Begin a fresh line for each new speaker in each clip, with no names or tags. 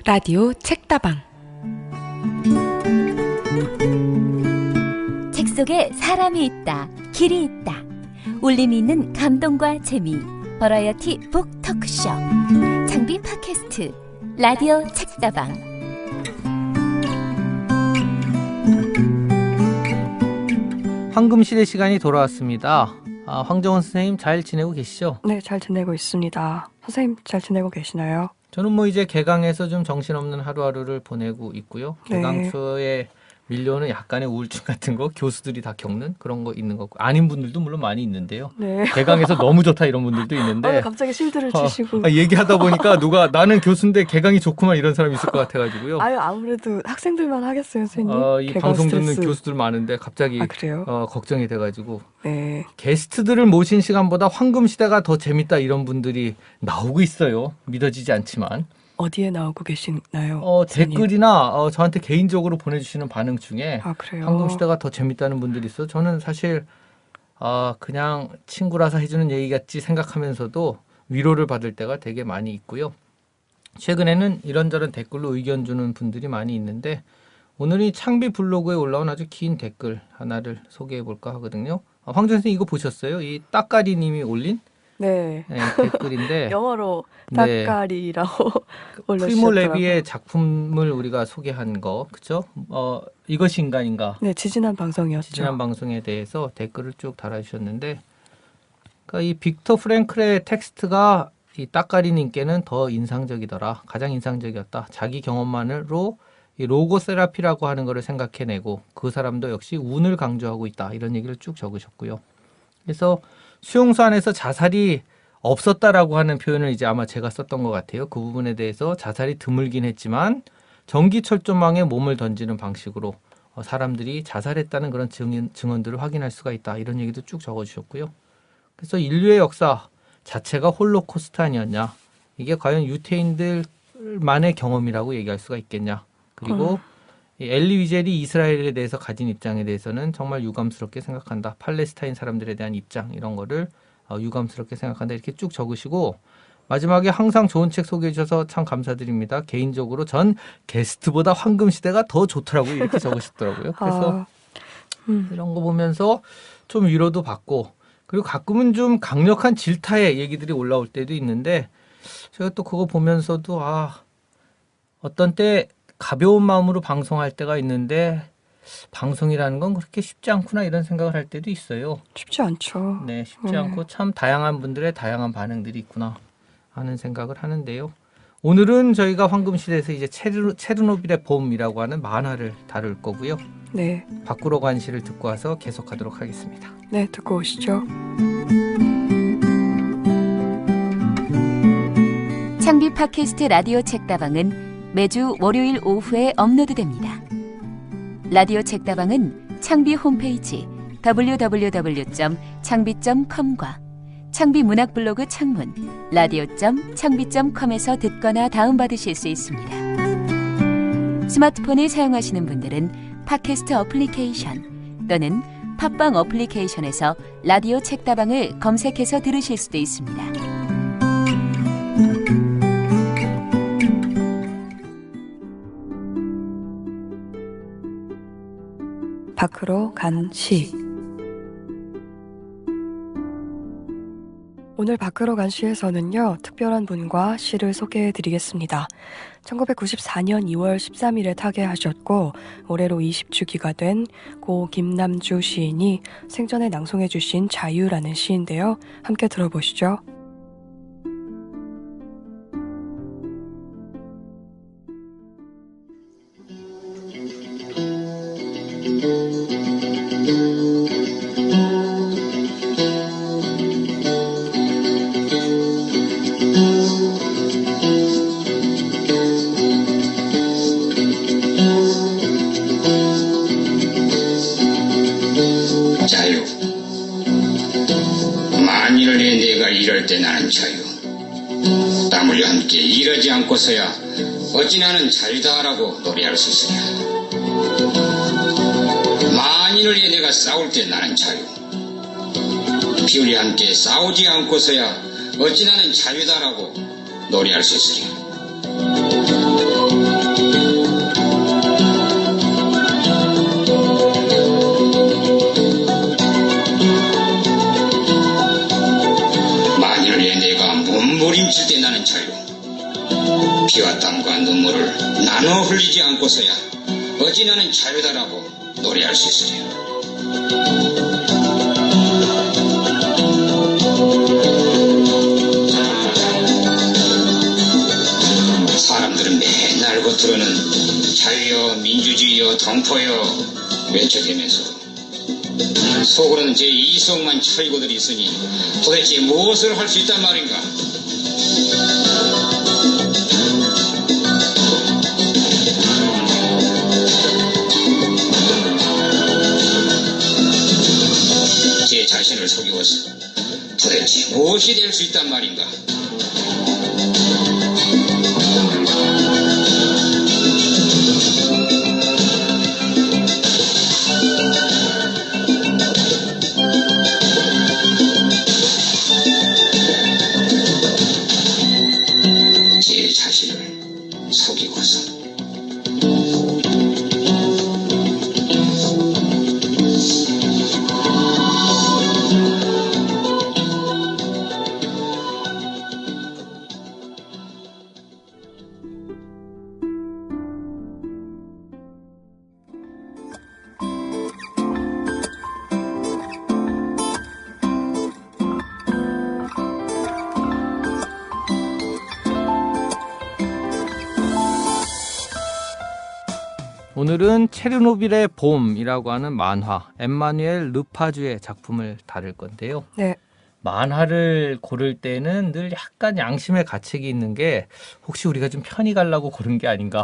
라디오 책다방.
책 속에 사람이 있다, 길이 있다. 울림이 있는 감동과 재미, 버라이어티 북 토크쇼. 장비 팟캐스트 라디오 책다방.
황금시대 시간이 돌아왔습니다. 황정원 선생님 잘 지내고 계시죠?
네, 잘 지내고 있습니다. 선생님 잘 지내고 계시나요?
저는 뭐 이제 개강해서 좀 정신없는 하루하루를 보내고 있고요.
네.
개강 초에 밀려오는 약간의 우울증 같은 거 교수들이 다 겪는 그런 거 있는 거고, 아닌 분들도 물론 많이 있는데요.
네.
개강해서 너무 좋다 이런 분들도 있는데
갑자기 실드를 치시고.
얘기하다 보니까 누가 나는 교수인데 개강이 좋구만 이런 사람이 있을 것 같아가지고요.
아무래도 학생들만 하겠어요, 선생님.
이
개강
방송
스트레스.
듣는 교수들 많은데 갑자기
그래요?
걱정이 돼가지고
네.
게스트들을 모신 시간보다 황금시대가 더 재밌다 이런 분들이 나오고 있어요. 믿어지지 않지만.
어디에 나오고 계시나요? 선생님?
댓글이나 저한테 개인적으로 보내주시는 반응 중에
그래요?
황금시대가 더 재밌다는 분들이 있어요. 저는 사실 그냥 친구라서 해주는 얘기 같지 생각하면서도 위로를 받을 때가 되게 많이 있고요. 최근에는 이런저런 댓글로 의견 주는 분들이 많이 있는데, 오늘이 창비 블로그에 올라온 아주 긴 댓글 하나를 소개해 볼까 하거든요. 황정 선생님 이거 보셨어요? 이 따까리님이 올린
네.
댓글인데
영어로
네.
따까리라고 올려주셨더라고요.
프리모 레비의 작품을 우리가 소개한 거, 그죠? 이것이 인간인가?
네, 지지난 방송이었죠.
지난 방송에 대해서 댓글을 쭉 달아주셨는데, 그러니까 이 빅터 프랭클의 텍스트가 이 따까리님께는 더 인상적이더라. 가장 인상적이었다. 자기 경험만으로 이 로고 세라피라고 하는 거를 생각해내고 그 사람도 역시 운을 강조하고 있다. 이런 얘기를 쭉 적으셨고요. 그래서 수용소 안에서 자살이 없었다라고 하는 표현을 이제 아마 제가 썼던 것 같아요. 그 부분에 대해서 자살이 드물긴 했지만 전기철조망에 몸을 던지는 방식으로 사람들이 자살했다는 그런 증언들을 확인할 수가 있다. 이런 얘기도 쭉 적어주셨고요. 그래서 인류의 역사 자체가 홀로코스트 아니었냐. 이게 과연 유태인들만의 경험이라고 얘기할 수가 있겠냐. 그리고 이 엘리 위젤이 이스라엘에 대해서 가진 입장에 대해서는 정말 유감스럽게 생각한다. 팔레스타인 사람들에 대한 입장 이런 거를 유감스럽게 생각한다. 이렇게 쭉 적으시고 마지막에 항상 좋은 책 소개해 주셔서 참 감사드립니다. 개인적으로 전 게스트보다 황금시대가 더 좋더라고요. 이렇게 적으시더라고요. 그래서 이런 거 보면서 좀 위로도 받고, 그리고 가끔은 좀 강력한 질타의 얘기들이 올라올 때도 있는데, 제가 또 그거 보면서도 어떤 때 가벼운 마음으로 방송할 때가 있는데 방송이라는 건 그렇게 쉽지 않구나 이런 생각을 할 때도 있어요.
쉽지 않죠.
네, 쉽지 않고 참 다양한 분들의 다양한 반응들이 있구나 하는 생각을 하는데요. 오늘은 저희가 황금시대에서 이제 체르노빌의 봄이라고 하는 만화를 다룰 거고요.
네.
밖으로 간 시를 듣고 와서 계속하도록 하겠습니다.
네, 듣고 오시죠.
창비 팟캐스트 라디오 책다방은 매주 월요일 오후에 업로드됩니다. 라디오 책다방은 창비 홈페이지 www.창비.com과 창비 문학 블로그 창문 radio.창비.com에서 듣거나 다운받으실 수 있습니다. 스마트폰을 사용하시는 분들은 팟캐스트 어플리케이션 또는 팟빵 어플리케이션에서 라디오 책다방을 검색해서 들으실 수도 있습니다.
밖으로 간 시. 오늘 밖으로 간 시에서는요, 특별한 분과 시를 소개해 드리겠습니다. 1994년 2월 13일에 타계하셨고 올해로 20주기가 된 고 김남주 시인이 생전에 낭송해 주신 자유라는 시인데요. 함께 들어보시죠.
자유. 만일을 해 내가 일할 때 나는 자유. 땀 흘려 함께 일하지 않고서야 어찌 나는 자유다라고 노래할 수 있으랴. 만일을 해 내가 싸울 때 나는 자유. 피 흘려 함께 싸우지 않고서야 어찌 나는 자유다라고 노래할 수 있으랴. 피와 땀과 눈물을 나눠 흘리지 않고서야 어찌 나는 자유다라고 노래할 수 있으랴. 사람들은 맨날 겉으로는 자유여 민주주의여 동포여 외쳐대면서 속으로는 제 이성만 차리고들 있으니 도대체 무엇을 할 수 있단 말인가? 제 자신을 속이고서 도대체 무엇이 될 수 있단 말인가? 제 자신을 속이고서
오늘은 체르노빌의 봄이라고 하는 만화 엠마누엘 르파주의 작품을 다룰 건데요.
네.
만화를 고를 때는 늘 약간 양심의 가책이 있는 게 혹시 우리가 좀 편히 가려고 고른 게 아닌가.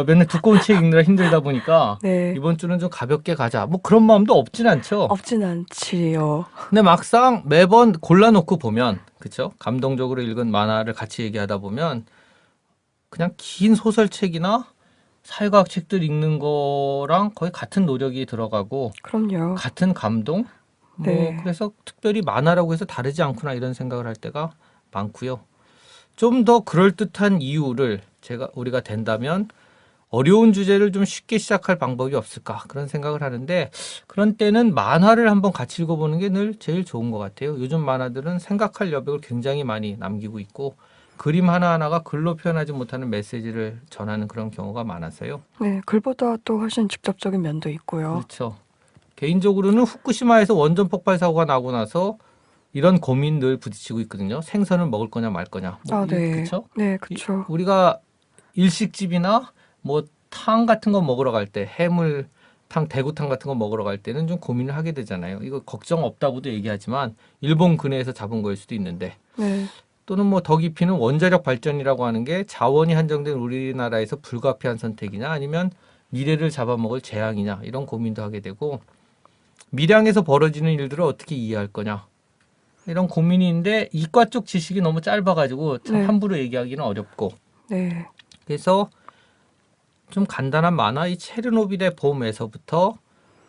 맨날 두꺼운 책 읽느라 힘들다 보니까
네.
이번 주는 좀 가볍게 가자. 뭐 그런 마음도 없진 않죠.
없진 않지요.
근데 막상 매번 골라놓고 보면 그렇죠? 감동적으로 읽은 만화를 같이 얘기하다 보면 그냥 긴 소설책이나 사회과학 책들 읽는 거랑 거의 같은 노력이 들어가고
그럼요.
같은 감동? 뭐
네.
그래서 특별히 만화라고 해서 다르지 않구나 이런 생각을 할 때가 많고요. 좀 더 그럴듯한 이유를 우리가 된다면 어려운 주제를 좀 쉽게 시작할 방법이 없을까 그런 생각을 하는데 그런 때는 만화를 한번 같이 읽어보는 게 늘 제일 좋은 것 같아요. 요즘 만화들은 생각할 여백을 굉장히 많이 남기고 있고 그림 하나하나가 글로 표현하지 못하는 메시지를 전하는 그런 경우가 많아서요.
네, 글보다 또 훨씬 직접적인 면도 있고요.
그렇죠. 개인적으로는 후쿠시마에서 원전 폭발 사고가 나고 나서 이런 고민 늘 부딪히고 있거든요. 생선을 먹을 거냐 말 거냐. 뭐
네.
그렇죠?
네, 그렇죠.
우리가 일식집이나 뭐 탕 같은 거 먹으러 갈 때 해물탕, 대구탕 같은 거 먹으러 갈 때는 좀 고민을 하게 되잖아요. 이거 걱정 없다고도 얘기하지만 일본 근해에서 잡은 거일 수도 있는데
네.
또는 뭐 더 깊이는 원자력 발전이라고 하는 게 자원이 한정된 우리나라에서 불가피한 선택이냐 아니면 미래를 잡아먹을 재앙이냐 이런 고민도 하게 되고 밀양에서 벌어지는 일들을 어떻게 이해할 거냐 이런 고민이 있는데 이과 쪽 지식이 너무 짧아가지고 참
네.
함부로 얘기하기는 어렵고
네.
그래서 좀 간단한 만화 이 체르노빌의 봄에서부터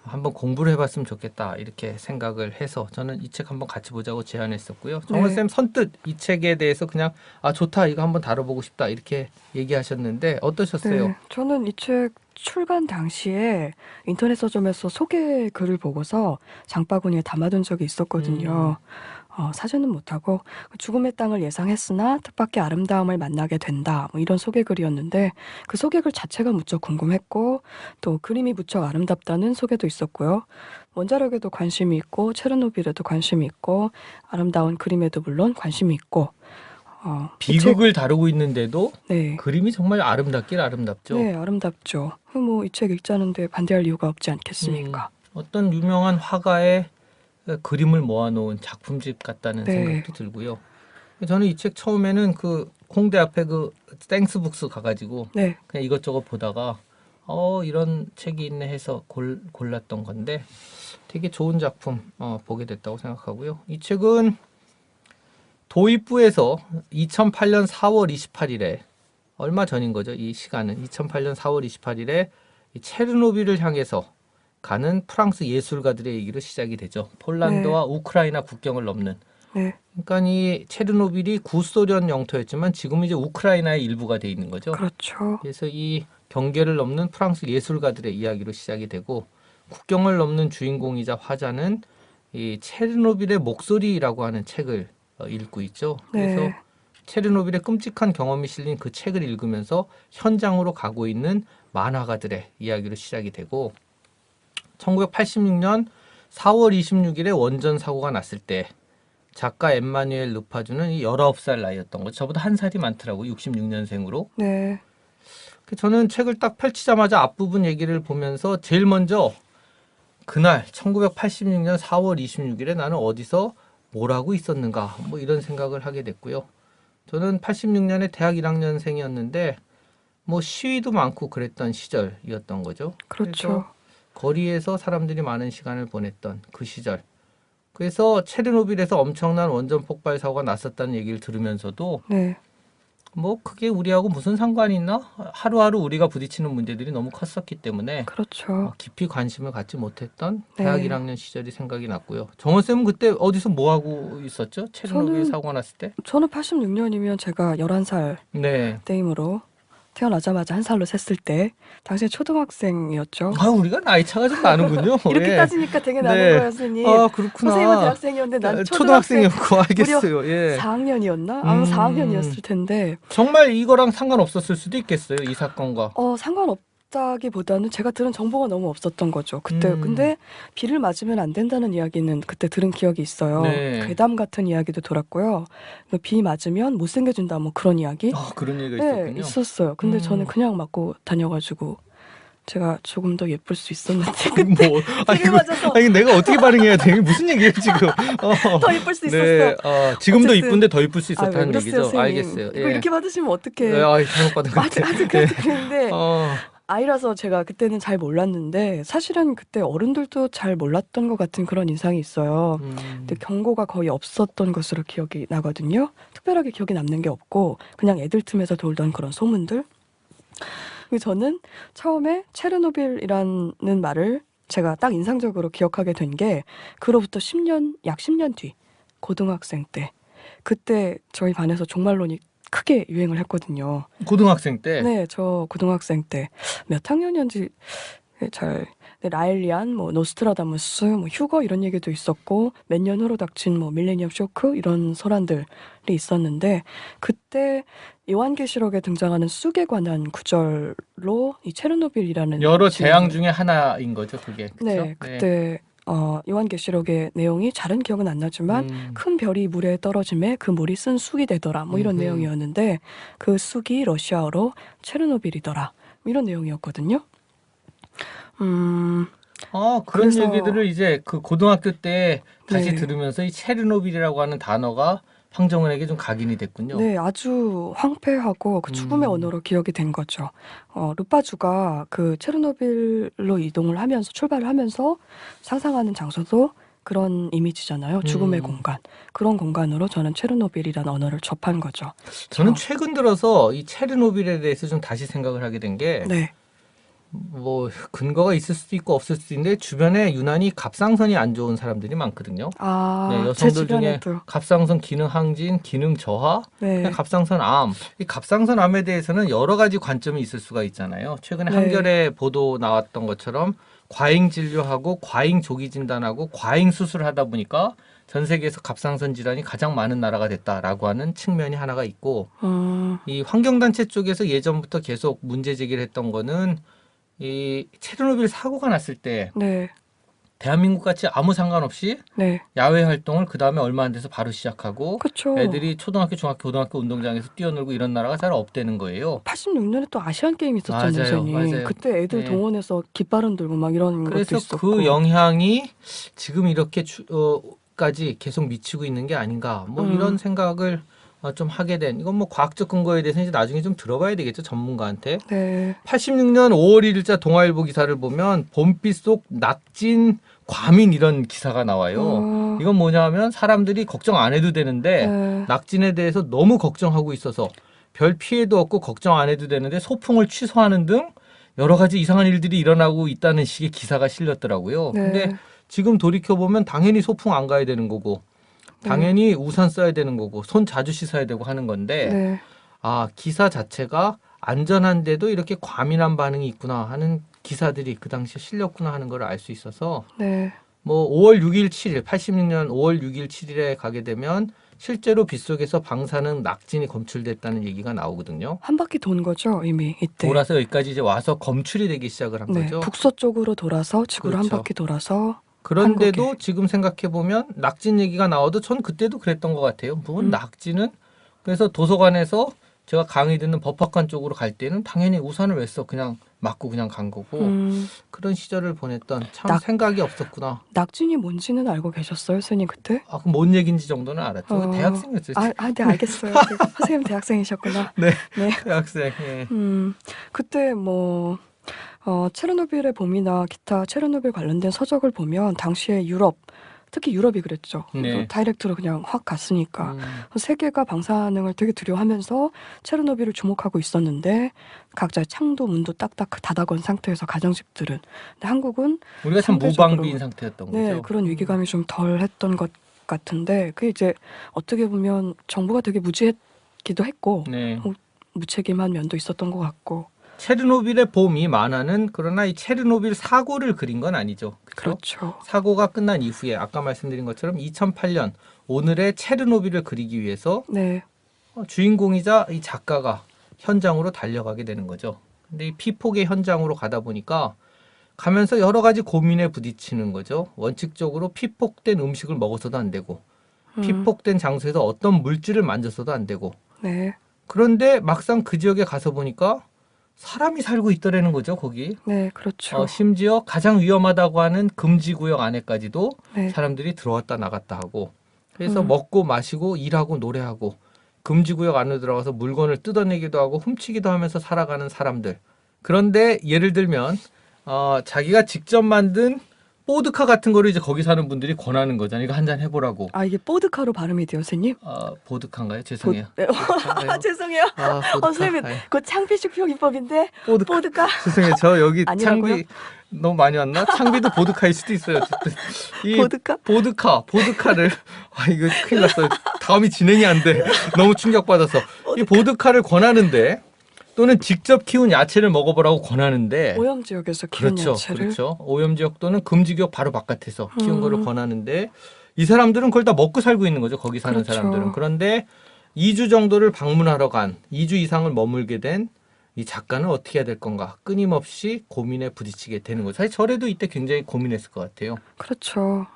한번 공부를 해봤으면 좋겠다 이렇게 생각을 해서 저는 이 책 한번 같이 보자고 제안했었고요. 정원쌤 선뜻 이 책에 대해서 그냥 좋다 이거 한번 다뤄보고 싶다 이렇게 얘기하셨는데 어떠셨어요?
네. 저는 이 책 출간 당시에 인터넷 서점에서 소개 글을 보고서 장바구니에 담아둔 적이 있었거든요. 사전은 못하고 죽음의 땅을 예상했으나 뜻밖의 아름다움을 만나게 된다. 뭐 이런 소개글이었는데 그 소개글 자체가 무척 궁금했고 또 그림이 무척 아름답다는 소개도 있었고요. 원자력에도 관심이 있고 체르노빌에도 관심이 있고 아름다운 그림에도 물론 관심이 있고
비극을 다루고 있는데도
네.
그림이 정말 아름답긴 아름답죠.
네, 아름답죠. 뭐 이 책 읽자는데 반대할 이유가 없지 않겠습니까?
어떤 유명한 화가의 그림을 모아놓은 작품집 같다는
네.
생각도 들고요. 저는 이 책 처음에는 그 홍대 앞에 그 땡스북스 가가지고
네.
그냥 이것저것 보다가 이런 책이 있네 해서 골랐던 건데 되게 좋은 작품 보게 됐다고 생각하고요. 이 책은 도입부에서 2008년 4월 28일에 얼마 전인 거죠. 이 시간은 2008년 4월 28일에 이 체르노빌을 향해서 가는 프랑스 예술가들의 얘기로 시작이 되죠. 폴란드와 우크라이나 국경을 넘는.
네.
그러니까 이 체르노빌이 구소련 영토였지만 지금 이제 우크라이나의 일부가 돼 있는 거죠.
그렇죠.
그래서 이 경계를 넘는 프랑스 예술가들의 이야기로 시작이 되고 국경을 넘는 주인공이자 화자는 이 체르노빌의 목소리라고 하는 책을 읽고 있죠. 그래서
네.
체르노빌의 끔찍한 경험이 실린 그 책을 읽으면서 현장으로 가고 있는 만화가들의 이야기로 시작이 되고 1986년 4월 26일에 원전 사고가 났을 때 작가 엠마뉴엘 르파주는 19살 나이였던 거죠. 저보다 한 살이 많더라고요. 66년생으로.
네.
저는 책을 딱 펼치자마자 앞부분 얘기를 보면서 제일 먼저 그날 1986년 4월 26일에 나는 어디서 뭘 하고 있었는가 뭐 이런 생각을 하게 됐고요. 저는 86년에 대학 1학년생이었는데 뭐 시위도 많고 그랬던 시절이었던 거죠.
그렇죠.
그래서 거리에서 사람들이 많은 시간을 보냈던 그 시절. 그래서 체르노빌에서 엄청난 원전 폭발 사고가 났었다는 얘기를 들으면서도
네.
뭐 그게 우리하고 무슨 상관이 있나? 하루하루 우리가 부딪히는 문제들이 너무 컸었기 때문에
그렇죠.
깊이 관심을 갖지 못했던
네.
대학 1학년 시절이 생각이 났고요. 정원쌤은 그때 어디서 뭐 하고 있었죠? 체르노빌
저는-
사고가 났을 때?
저는 86년이면 제가 11살
네.
때이므로 태어나자마자 한 살로 셌을 때 당시에 초등학생이었죠.
아, 우리가 나이 차가 좀 나는군요.
이렇게
예.
따지니까 되게
네.
나는 거예요, 선생님.
아, 그렇구나.
선생님은 대학생이었는데 난
초등학생이었고 알겠어요. 예.
4학년이었나? 아마 4학년이었을 텐데
정말 이거랑 상관없었을 수도 있겠어요. 이 사건과.
상관없다기보다는 제가 들은 정보가 너무 없었던 거죠. 그때
음.
근데 비를 맞으면 안 된다는 이야기는 그때 들은 기억이 있어요.
네.
괴담 같은 이야기도 돌았고요. 비 맞으면 못생겨진다 뭐 그런 이야기.
그런 얘기가
네,
있었군요.
있었어요. 근데
음.
저는 그냥 맞고 다녀가지고 제가 조금 더 예쁠 수 있었는데 그때
뭐, 아니,
비를 맞아서
아니 내가 어떻게 반응해야 돼? 이게 무슨 얘기예요 지금?
더 예쁠 수
네,
있었어.
지금도
어쨌든-
이쁜데 더 이쁠 수
아, 왜
있었다는
그러세요,
얘기죠.
선생님?
알겠어요.
이거 이렇게 받으시면 어떡해.
네, 잘못 받은 것 같아요.
아직까지 그랬는데
어,
아이라서 제가 그때는 잘 몰랐는데 사실은 그때 어른들도 잘 몰랐던 것 같은 그런 인상이 있어요. 근데 경고가 거의 없었던 것으로 기억이 나거든요. 특별하게 기억에 남는 게 없고 그냥 애들 틈에서 돌던 그런 소문들. 그리고 저는 처음에 체르노빌이라는 말을 제가 딱 인상적으로 기억하게 된 게 그로부터 약 10년 뒤 고등학생 때 그때 저희 반에서 종말론이 크게 유행을 했거든요.
고등학생 때.
네, 저 고등학생 때 몇 학년이었는지 잘 라일리안, 뭐 노스트라다무스, 뭐 휴거 이런 얘기도 있었고 몇 년 후로 닥친 뭐 밀레니엄 쇼크 이런 소란들이 있었는데 그때 요한계시록에 등장하는 쑥에 관한 구절로 이 체르노빌이라는
여러
지역을-
재앙 중에 하나인 거죠, 그게. 그쵸?
네, 그때 요한계시록의 내용이 잘은 기억은 안 나지만 큰 별이 물에 떨어짐에 그 물이 쓴 쑥이 되더라 뭐 이런
음흠.
내용이었는데 그 쑥이 러시아어로 체르노빌이더라 뭐 이런 내용이었거든요.
그런
그래서-
얘기들을 이제 그 고등학교 때 다시
네.
들으면서 이 체르노빌이라고 하는 단어가 황정은에게 좀 각인이 됐군요.
네, 아주 황폐하고 그 죽음의 언어로 기억이 된 거죠. 르파주가 그 체르노빌로 이동을 하면서 출발을 하면서 상상하는 장소도 그런 이미지잖아요. 죽음의 공간. 그런 공간으로 저는 체르노빌이라는 언어를 접한 거죠.
저는 최근 들어서 이 체르노빌에 대해서 좀 다시 생각을 하게 된 게
네.
뭐 근거가 있을 수도 있고 없을 수도 있는데 주변에 유난히 갑상선이 안 좋은 사람들이 많거든요. 네,
제
여성들 중에
주변에도.
갑상선 기능 항진, 기능 저하,
네.
갑상선 암. 이 갑상선 암에 대해서는 여러 가지 관점이 있을 수가 있잖아요. 최근에
네.
한겨레 보도 나왔던 것처럼 과잉 진료하고 과잉 조기 진단하고 과잉 수술을 하다 보니까 전 세계에서 갑상선 질환이 가장 많은 나라가 됐다라고 하는 측면이 하나가 있고 이 환경단체 쪽에서 예전부터 계속 문제 제기를 했던 거는 이 체르노빌 사고가 났을 때
네.
대한민국 같이 아무 상관없이
네.
야외 활동을 그 다음에 얼마 안 돼서 바로 시작하고
그렇죠.
애들이 초등학교, 중학교, 고등학교 운동장에서 뛰어놀고 이런 나라가 잘 없대는 거예요.
86년에 또 아시안 게임 있었잖아요,
맞아요,
선생님.
맞아요.
그때 애들
네.
동원해서 깃발은 들고 막 이런 것도
그래서
있었고.
그 영향이 지금 이렇게 까지 계속 미치고 있는 게 아닌가 뭐 이런 생각을 좀 하게 된 이건 뭐 과학적 근거에 대해서 이제 나중에 좀 들어봐야 되겠죠 전문가한테.
네.
86년 5월 1일자 동아일보 기사를 보면 봄빛 속 낙진 과민 이런 기사가 나와요. 이건 뭐냐면 사람들이 걱정 안 해도 되는데
네.
낙진에 대해서 너무 걱정하고 있어서 별 피해도 없고 걱정 안 해도 되는데 소풍을 취소하는 등 여러 가지 이상한 일들이 일어나고 있다는 식의 기사가 실렸더라고요.
네.
근데 지금 돌이켜보면 당연히 소풍 안 가야 되는 거고 당연히 우산 써야 되는 거고 손 자주 씻어야 되고 하는 건데
네.
기사 자체가 안전한데도 이렇게 과민한 반응이 있구나 하는 기사들이 그 당시에 실렸구나 하는 걸 알 수 있어서
네.
뭐 5월 6일 7일 86년 5월 6일 7일에 가게 되면 실제로 빗속에서 방사능 낙진이 검출됐다는 얘기가 나오거든요.
한 바퀴 돈 거죠, 이미 이때.
돌아서 여기까지 이제 와서 검출이 되기 시작을 한
네,
거죠.
북서쪽으로 돌아서 지구로 한
그렇죠.
바퀴 돌아서
그런데도
한국에.
지금 생각해 보면 낙진 얘기가 나와도 전 그때도 그랬던 것 같아요. 뭐 낙진은 그래서 도서관에서 제가 강의 듣는 법학관 쪽으로 갈 때는 당연히 우산을 왜 써? 그냥 맞고 그냥 간 거고 그런 시절을 보냈던 참 생각이 없었구나.
낙진이 뭔지는 알고 계셨어요, 선생님 그때?
아, 그럼 뭔 얘기인지 정도는 알았죠. 대학생이었죠.
네, 알겠어요. 선생님 대학생이셨구나.
네,
네.
대학생. 예.
그때 뭐 체르노빌의 봄이나 기타 체르노빌 관련된 서적을 보면 당시에 유럽, 특히 유럽이 그랬죠.
네.
다이렉트로 그냥 확 갔으니까. 세계가 방사능을 되게 두려워하면서 체르노빌을 주목하고 있었는데 각자의 창도 문도 딱딱 닫아건 상태에서 가정집들은. 근데 한국은
우리가 참
상대적으로
무방비인 상태였던
네,
거죠.
그런 위기감이 좀 덜했던 것 같은데 그게 이제 어떻게 보면 정부가 되게 무지했기도 했고
네.
무책임한 면도 있었던 것 같고.
체르노빌의 봄이 만화는 그러나 이 체르노빌 사고를 그린 건 아니죠. 그렇죠?
그렇죠.
사고가 끝난 이후에 아까 말씀드린 것처럼 2008년 오늘의 체르노빌을 그리기 위해서
네.
주인공이자 이 작가가 현장으로 달려가게 되는 거죠. 근데 이 피폭의 현장으로 가다 보니까 가면서 여러 가지 고민에 부딪히는 거죠. 원칙적으로 피폭된 음식을 먹어서도 안 되고 피폭된 장소에서 어떤 물질을 만져서도 안 되고
네.
그런데 막상 그 지역에 가서 보니까 사람이 살고 있더라는 거죠, 거기.
네, 그렇죠.
심지어 가장 위험하다고 하는 금지구역 안에까지도
네.
사람들이 들어왔다 나갔다 하고 그래서 먹고 마시고 일하고 노래하고 금지구역 안으로 들어가서 물건을 뜯어내기도 하고 훔치기도 하면서 살아가는 사람들. 그런데 예를 들면 자기가 직접 만든 보드카 같은 거를 이제 거기 사는 분들이 권하는 거잖아요. 이거 한잔 해보라고.
아, 이게 보드카로 발음이 돼요, 선생님?
보드카인가요? 죄송해요.
네. 죄송해요.
보드카.
선생님, 그 창피식 표기법인데 보드카.
죄송해요. 저 여기
아니라고요?
창비 너무 많이 왔나? 창비도 보드카일 수도 있어요. 어쨌든 이
보드카?
보드카를 이거 큰일 났어요. 다음이 진행이 안 돼. 너무 충격받아서 이 보드카를 권하는데 또는 직접 키운 야채를 먹어보라고 권하는데
오염 지역에서 키운
그렇죠,
야채를.
그렇죠. 오염 지역 또는 금지구역 바로 바깥에서 키운 거를 권하는데 이 사람들은 그걸 다 먹고 살고 있는 거죠. 거기 사는
그렇죠.
사람들은. 그런데 2주 정도를 방문하러 간 2주 이상을 머물게 된 이 작가는 어떻게 해야 될 건가 끊임없이 고민에 부딪히게 되는 거죠. 사실 저래도 이때 굉장히 고민했을 것 같아요.
그렇죠.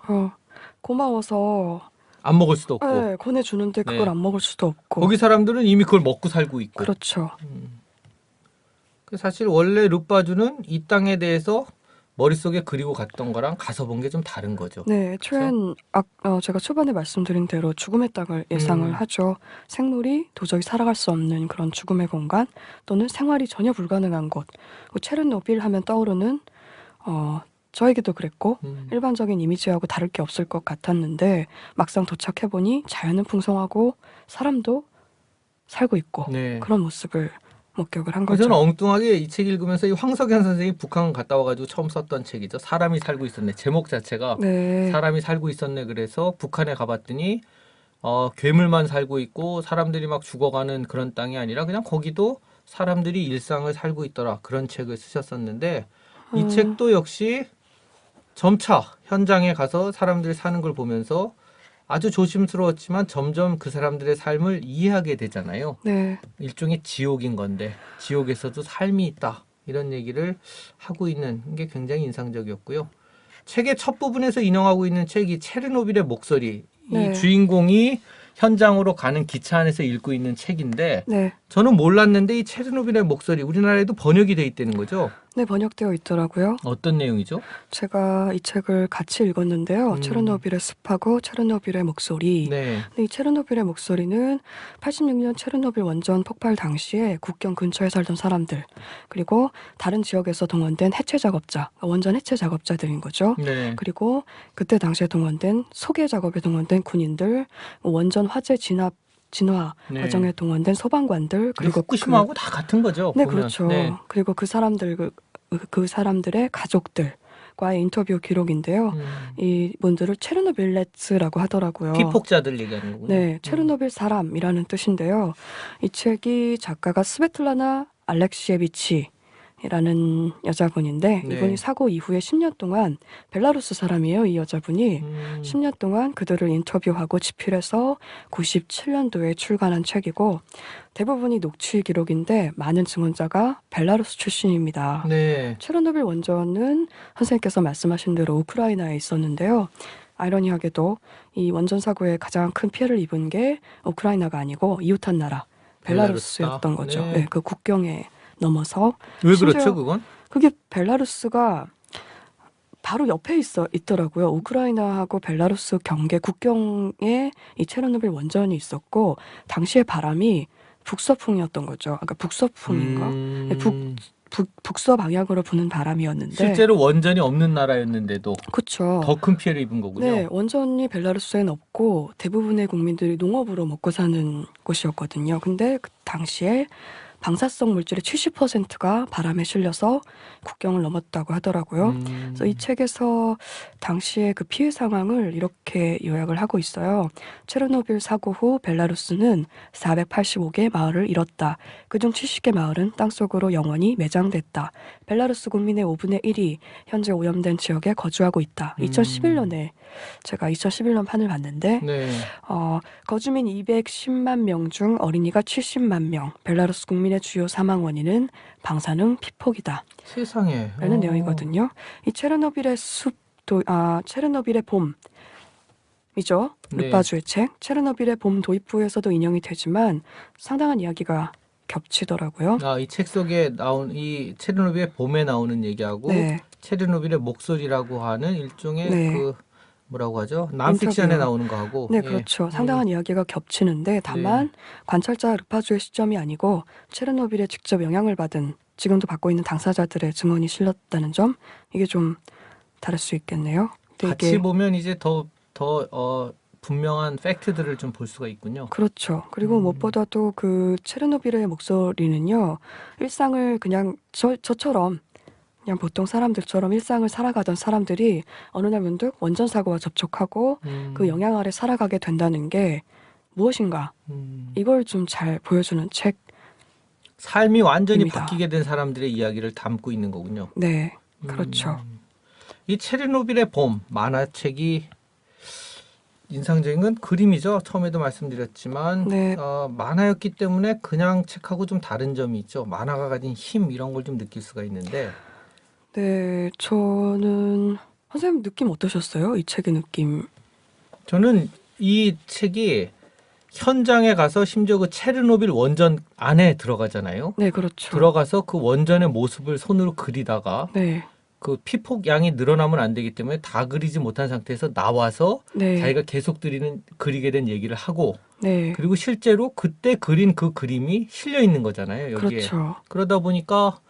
고마워서
안 먹을 수도 없고
네, 권해주는데 그걸
네.
안 먹을 수도 없고.
거기 사람들은 이미 그걸 먹고 살고 있고
그렇죠.
사실 원래 룻바주는 이 땅에 대해서 머릿속에 그리고 갔던 거랑 가서 본 게 좀 다른 거죠.
네, 애초엔 제가 초반에 말씀드린 대로 죽음의 땅을 예상을 하죠. 생물이 도저히 살아갈 수 없는 그런 죽음의 공간 또는 생활이 전혀 불가능한 곳. 체르노빌 하면 떠오르는 저에게도 그랬고 일반적인 이미지하고 다를 게 없을 것 같았는데 막상 도착해보니 자연은 풍성하고 사람도 살고 있고
네.
그런 모습을 목격을 한
저는
거죠.
엉뚱하게 이 책 읽으면서 이 황석현 선생이 북한 갔다 와가지고 처음 썼던 책이죠. 사람이 살고 있었네. 제목 자체가
네,
사람이 살고 있었네. 그래서 북한에 가봤더니 괴물만 살고 있고 사람들이 막 죽어가는 그런 땅이 아니라 그냥 거기도 사람들이 일상을 살고 있더라. 그런 책을 쓰셨었는데 이 책도 역시 점차 현장에 가서 사람들이 사는 걸 보면서 아주 조심스러웠지만 점점 그 사람들의 삶을 이해하게 되잖아요.
네,
일종의 지옥인 건데 지옥에서도 삶이 있다. 이런 얘기를 하고 있는 게 굉장히 인상적이었고요. 책의 첫 부분에서 인용하고 있는 책이 체르노빌의 목소리.
네.
이 주인공이 현장으로 가는 기차 안에서 읽고 있는 책인데
네,
저는 몰랐는데 이 체르노빌의 목소리 우리나라에도 번역이 돼 있다는 거죠.
네, 번역되어 있더라고요.
어떤 내용이죠?
제가 이 책을 같이 읽었는데요. 체르노빌의 습하고 체르노빌의 목소리.
네.
근데 이 체르노빌의 목소리는 86년 체르노빌 원전 폭발 당시에 국경 근처에 살던 사람들 그리고 다른 지역에서 동원된 해체 작업자, 원전 해체 작업자들인 거죠.
네.
그리고 그때 당시에 동원된 소개 작업에 동원된 군인들, 원전 화재 진화
네.
과정에 동원된 소방관들 그리고
후쿠시마하고 다 같은 거죠.
네,
보면.
그렇죠.
네.
그리고 그 사람들 그 사람들의 가족들과의 인터뷰 기록인데요. 이분들을 체르노빌레츠라고 하더라고요.
피폭자들 얘기하는 거군요.
네, 체르노빌 사람이라는 뜻인데요. 이 책이 작가가 스베틀라나 알렉시에비치 라는 여자분인데
네.
이분이 사고 이후에 10년 동안 벨라루스 사람이에요. 이 여자분이 10년 동안 그들을 인터뷰하고 집필해서 97년도에 출간한 책이고 대부분이 녹취 기록인데 많은 증언자가 벨라루스 출신입니다.
네.
체르노빌 원전은 선생님께서 말씀하신 대로 우크라이나에 있었는데요. 아이러니하게도 이 원전 사고에 가장 큰 피해를 입은 게 우크라이나가 아니고 이웃한 나라 벨라루스였던 거죠.
네.
네, 그 국경에 넘어서
왜
심지어
그렇죠, 그건?
그게 벨라루스가 바로 옆에 있더라고요. 우크라이나하고 벨라루스 경계 국경에 이 체르노빌 원전이 있었고 당시의 바람이 북서풍이었던 거죠. 그러니까 북서풍인가? 네, 북서 방향으로 부는 바람이었는데
실제로 원전이 없는 나라였는데도
그렇죠.
더 큰 피해를 입은 거군요.
네, 원전이 벨라루스에는 없고 대부분의 국민들이 농업으로 먹고 사는 곳이었거든요. 근데 그 당시에 방사성 물질의 70%가 바람에 실려서 국경을 넘었다고 하더라고요. 그래서 이 책에서 당시의 그 피해 상황을 이렇게 요약을 하고 있어요. 체르노빌 사고 후 벨라루스는 485개 마을을 잃었다. 그중 70개 마을은 땅속으로 영원히 매장됐다. 벨라루스 국민의 5분의 1이 현재 오염된 지역에 거주하고 있다. 2011년에 제가 2011년 판을 봤는데
네.
거주민 210만 명 중 어린이가 70만 명. 벨라루스 국민의 주요 사망 원인은 방사능 피폭이다.
세상에.
라는 내용이거든요. 이 체르노빌의 체르노빌의 봄이죠.
네.
르파주의 책. 체르노빌의 봄 도입부에서도 인용이 되지만 상당한 이야기가 겹치더라고요.
이 책 속에 나온 이 체르노빌의 봄에 나오는 얘기하고
네.
체르노빌의 목소리라고 하는 일종의
네.
그 뭐라고 하죠? 남픽션에
인터뷰.
나오는 거하고.
네,
예.
그렇죠. 상당한 이야기가 겹치는데 다만 관찰자 르파주의 시점이 아니고 체르노빌에 직접 영향을 받은 지금도 받고 있는 당사자들의 증언이 실렸다는 점 이게 좀 다를 수 있겠네요. 근데
같이
이게
보면 이제 더 분명한 팩트들을 좀 볼 수가 있군요.
그렇죠. 그리고 무엇보다도 그 체르노빌의 목소리는요. 일상을 그냥 저처럼 그냥 보통 사람들처럼 일상을 살아가던 사람들이 어느 날 문득 원전 사고와 접촉하고 그 영향 아래 살아가게 된다는 게 무엇인가 이걸 좀 잘 보여주는 책.
삶이 완전히
입니다.
바뀌게 된 사람들의 이야기를 담고 있는 거군요.
네, 그렇죠.
이 체르노빌의 봄 만화책이 인상적인 건 그림이죠. 처음에도 말씀드렸지만
네.
만화였기 때문에 그냥 책하고 좀 다른 점이 있죠. 만화가 가진 힘 이런 걸 좀 느낄 수가 있는데
네, 저는 선생님 느낌 어떠셨어요? 이 책의 느낌.
저는 이 책이 현장에 가서 심지어 그 체르노빌 원전 안에 들어가잖아요.
네, 그렇죠.
들어가서 그 원전의 모습을 손으로 그리다가
네,
그 피폭량이 늘어나면 안 되기 때문에 다 그리지 못한 상태에서 나와서
네,
자기가 계속 그리게 된 얘기를 하고
네,
그리고 실제로 그때 그린 그 그림이 실려 있는 거잖아요. 여기에.
그렇죠.
그러다 보니까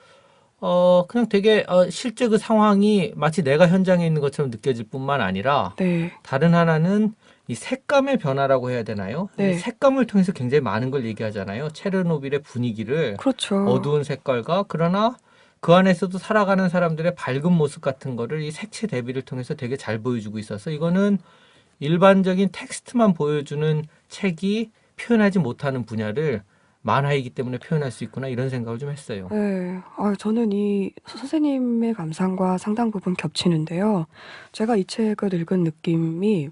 그냥 되게 실제 그 상황이 마치 내가 현장에 있는 것처럼 느껴질 뿐만 아니라
네,
다른 하나는 이 색감의 변화라고 해야 되나요?
네.
이 색감을 통해서 굉장히 많은 걸 얘기하잖아요. 체르노빌의 분위기를
그렇죠.
어두운 색깔과 그러나 그 안에서도 살아가는 사람들의 밝은 모습 같은 거를 이 색채 대비를 통해서 되게 잘 보여주고 있어서 이거는 일반적인 텍스트만 보여주는 책이 표현하지 못하는 분야를 만화이기 때문에 표현할 수 있구나 이런 생각을 좀 했어요.
네, 저는 이 선생님의 감상과 상당 부분 겹치는데요. 제가 이 책을 읽은 느낌이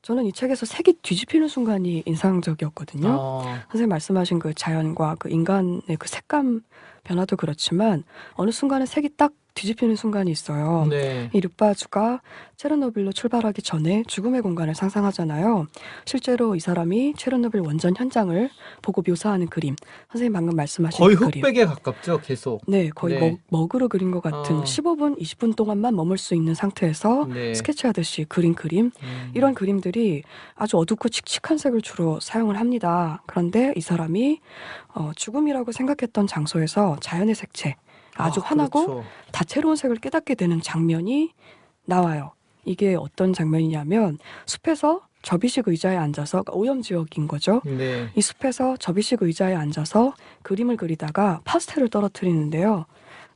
저는 이 책에서 색이 뒤집히는 순간이 인상적이었거든요. 선생님 말씀하신 그 자연과 그 인간의 그 색감 변화도 그렇지만 어느 순간에 색이 딱 뒤집히는 순간이 있어요.
네.
이 르파주가 체르노빌로 출발하기 전에 죽음의 공간을 상상하잖아요. 실제로 이 사람이 체르노빌 원전 현장을 보고 묘사하는 그림. 선생님 방금 말씀하신
거의
그 그림.
흑백에 가깝죠, 계속.
네, 거의
네.
먹으로 그린 것 같은 15분, 20분 동안만 머물 수 있는 상태에서
네.
스케치하듯이 그린 그림. 이런 그림들이 아주 어둡고 칙칙한 색을 주로 사용을 합니다. 그런데 이 사람이 죽음이라고 생각했던 장소에서 자연의 색채, 아주 환하고
그렇죠.
다채로운 색을 깨닫게 되는 장면이 나와요. 이게 어떤 장면이냐면 숲에서 접이식 의자에 앉아서 오염 지역인 거죠.
네.
이 숲에서 접이식 의자에 앉아서 그림을 그리다가 파스텔을 떨어뜨리는데요.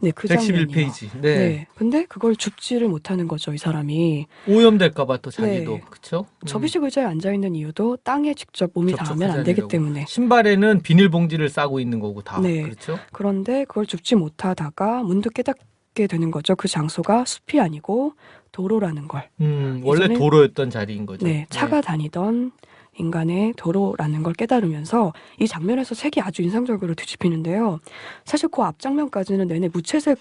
네, 그 장면이요.
111페이지.
네.
네.
근데 그걸 줍지를 못하는 거죠, 이 사람이.
오염될까봐 또 자기도
네.
그렇죠.
접이식 의자에 앉아 있는 이유도 땅에 직접 몸이 닿으면 안 되기 때문에.
신발에는 비닐봉지를 싸고 있는 거고 다.
네.
그렇죠.
그런데 그걸 줍지 못하다가 문득 깨닫게 되는 거죠. 그 장소가 숲이 아니고 도로라는 걸.
원래
예전에-
도로였던 자리인 거죠.
네, 차가 다니던 인간의 도로라는 걸 깨달으면서 이 장면에서 색이 아주 인상적으로 뒤집히는데요. 사실 그 앞장면까지는 내내 무채색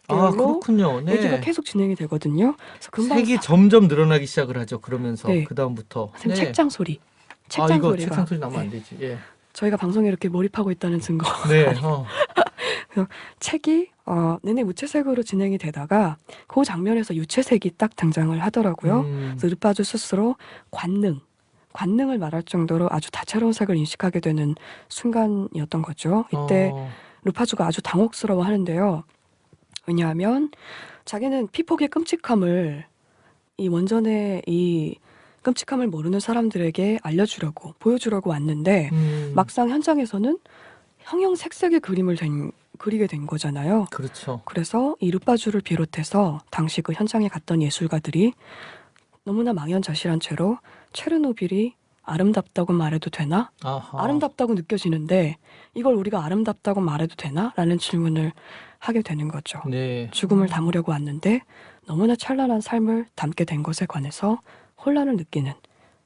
아,
계열로
그렇군요. 네.
얘기가 계속 진행이 되거든요. 그래서 금방
색이 점점 늘어나기 시작을 하죠. 그러면서
네.
그 다음부터.
선생님 책장 소리.
아,
책장
이거
소리가
책장 소리 나면 안
네,
되지. 예.
저희가 방송에 이렇게 몰입하고 있다는 증거.
네.
책이 내내 무채색으로 진행이 되다가 그 장면에서 유채색이 딱 등장을 하더라고요. 그래서 르파주 스스로 관능을 말할 정도로 아주 다채로운 색을 인식하게 되는 순간이었던 거죠. 이때 르파주가 아주 당혹스러워 하는데요. 왜냐하면 자기는 피폭의 끔찍함을 이 원전의 이 끔찍함을 모르는 사람들에게 알려주려고 보여주려고 왔는데 막상 현장에서는 형형색색의 그림을 그리게 된 거잖아요.
그렇죠.
그래서 이 르파주를 비롯해서 당시 그 현장에 갔던 예술가들이 너무나 망연자실한 채로 체르노빌이 아름답다고 말해도 되나?
아하.
아름답다고 느껴지는데 이걸 우리가 아름답다고 말해도 되나? 라는 질문을 하게 되는 거죠.
네.
죽음을 담으려고 왔는데 너무나 찬란한 삶을 담게 된 것에 관해서 혼란을 느끼는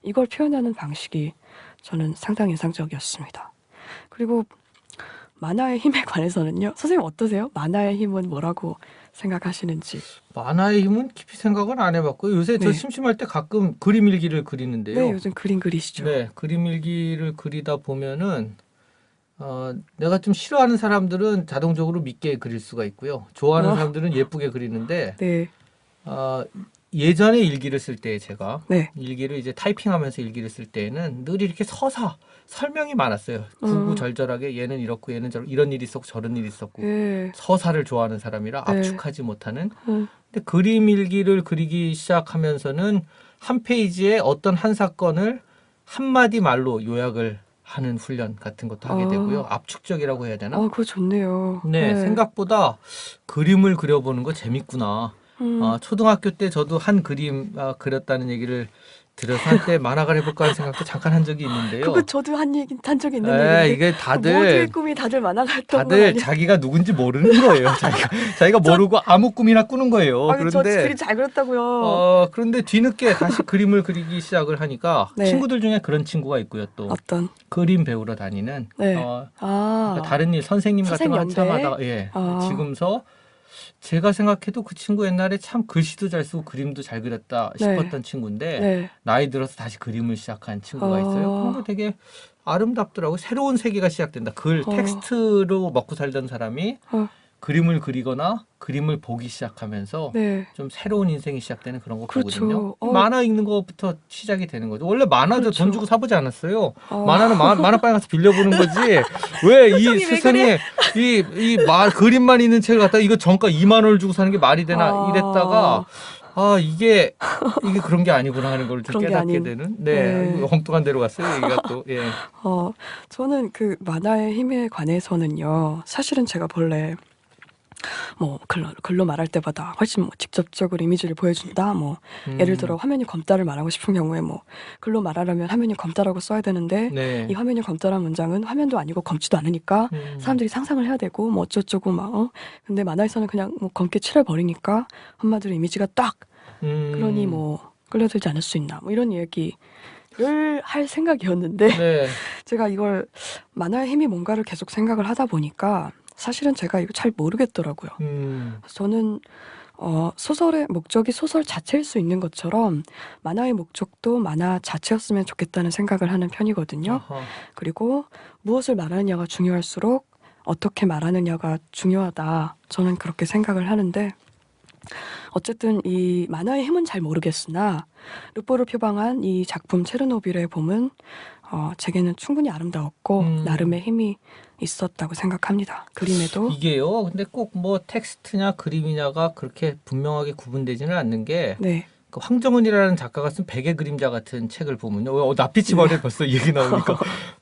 이걸 표현하는 방식이 저는 상당히 인상적이었습니다. 그리고 만화의 힘에 관해서는요. 선생님 어떠세요? 만화의 힘은 뭐라고 생각하시는지.
만화의 힘은 깊이 생각은 안 해봤고요. 요새 저
네.
심심할 때 가끔 그림 일기를 그리는데요.
네, 요즘 그림 그리시죠.
네, 그림 일기를 그리다 보면은 내가 좀 싫어하는 사람들은 자동적으로 밉게 그릴 수가 있고요. 좋아하는 사람들은 예쁘게 그리는데
네,
예전에 일기를 쓸 때 제가
네.
일기를 이제 타이핑하면서 일기를 쓸 때에는 늘 이렇게 설명이 많았어요. 구구절절하게 얘는 이렇고 얘는 이런 일이 있었고 저런 일이 있었고
네.
서사를 좋아하는 사람이라
네.
압축하지 못하는.
음,
근데 그림 일기를 그리기 시작하면서는 한 페이지에 어떤 한 사건을 한마디 말로 요약을 하는 훈련 같은 것도 하게 되고요. 압축적이라고 해야 되나?
그거 좋네요.
네, 생각보다 그림을 그려보는 거 재밌구나. 초등학교 때 저도 한 그림 그렸다는 얘기를 들어서 한때 만화가를 해볼까 하는 생각도 잠깐 한 적이 있는데요.
그거 저도 한 적이 있는
네,
얘기인데
이게
모두의 꿈이 다들 만화가였던 건
다들
아니에요?
자기가 누군지 모르는 거예요. 자기가 모르고 아무 꿈이나 꾸는 거예요.
저
그런데
그림 잘 그렸다고요.
그런데 뒤늦게 다시 그림을 그리기 시작을 하니까
네.
친구들 중에 그런 친구가 있고요. 또
어떤?
그림 배우러 다니는
네.
그러니까 다른 일 선생님 같은 거 한참
선생연대?
하다가 지금서 제가 생각해도 그 친구 옛날에 참 글씨도 잘 쓰고 그림도 잘 그렸다 싶었던 친구인데
네.
나이 들어서 다시 그림을 시작한 친구가 있어요. 그런 거 되게 아름답더라고요. 새로운 세계가 시작된다. 텍스트로 먹고 살던 사람이 그림을 그리거나 그림을 보기 시작하면서
네.
좀 새로운 인생이 시작되는 그런 거
그렇죠.
보거든요. 만화 읽는 것부터 시작이 되는 거죠. 원래 만화도
그렇죠.
돈 주고 사보지 않았어요. 만화는 만화방에 가서 빌려보는 거지. 왜 이 세상에 이 그림만 있는 책을 갖다가 이거 정가 2만 원을 주고 사는 게 말이 되나 이랬다가 이게 그런 게 아니구나 하는 걸 좀
그런 게
깨닫게
아닌.
되는.
네.
엉뚱한 데로 갔어요. 얘기가 또. 예.
저는 그 만화의 힘에 관해서는요. 사실은 제가 본래 글로 말할 때보다 훨씬 직접적으로 이미지를 보여준다. 예를 들어 화면이 검다를 말하고 싶은 경우에 글로 말하려면 화면이 검다라고 써야 되는데
네.
이 화면이 검다라는 문장은 화면도 아니고 검지도 않으니까 사람들이 상상을 해야 되고 어쩌고 근데 만화에서는 그냥 검게 칠해버리니까 한마디로 이미지가 딱 그러니 끌려들지 않을 수 있나 이런 얘기를 할 생각이었는데
네.
제가 이걸 만화의 힘이 뭔가를 계속 생각을 하다 보니까 사실은 제가 이거 잘 모르겠더라고요. 그래서 저는 소설의 목적이 소설 자체일 수 있는 것처럼 만화의 목적도 만화 자체였으면 좋겠다는 생각을 하는 편이거든요.
아하.
그리고 무엇을 말하느냐가 중요할수록 어떻게 말하느냐가 중요하다. 저는 그렇게 생각을 하는데 어쨌든 이 만화의 힘은 잘 모르겠으나 르포를 표방한 이 작품 체르노빌의 봄은 제게는 충분히 아름다웠고 나름의 힘이 있었다고 생각합니다. 그림에도
이게요. 근데 꼭 텍스트냐 그림이냐가 그렇게 분명하게 구분되지는 않는 게
네.
그 황정은이라는 작가가 쓴 백의 그림자 같은 책을 보면요. 낯빛이 머리에 벌써 얘기 나오니까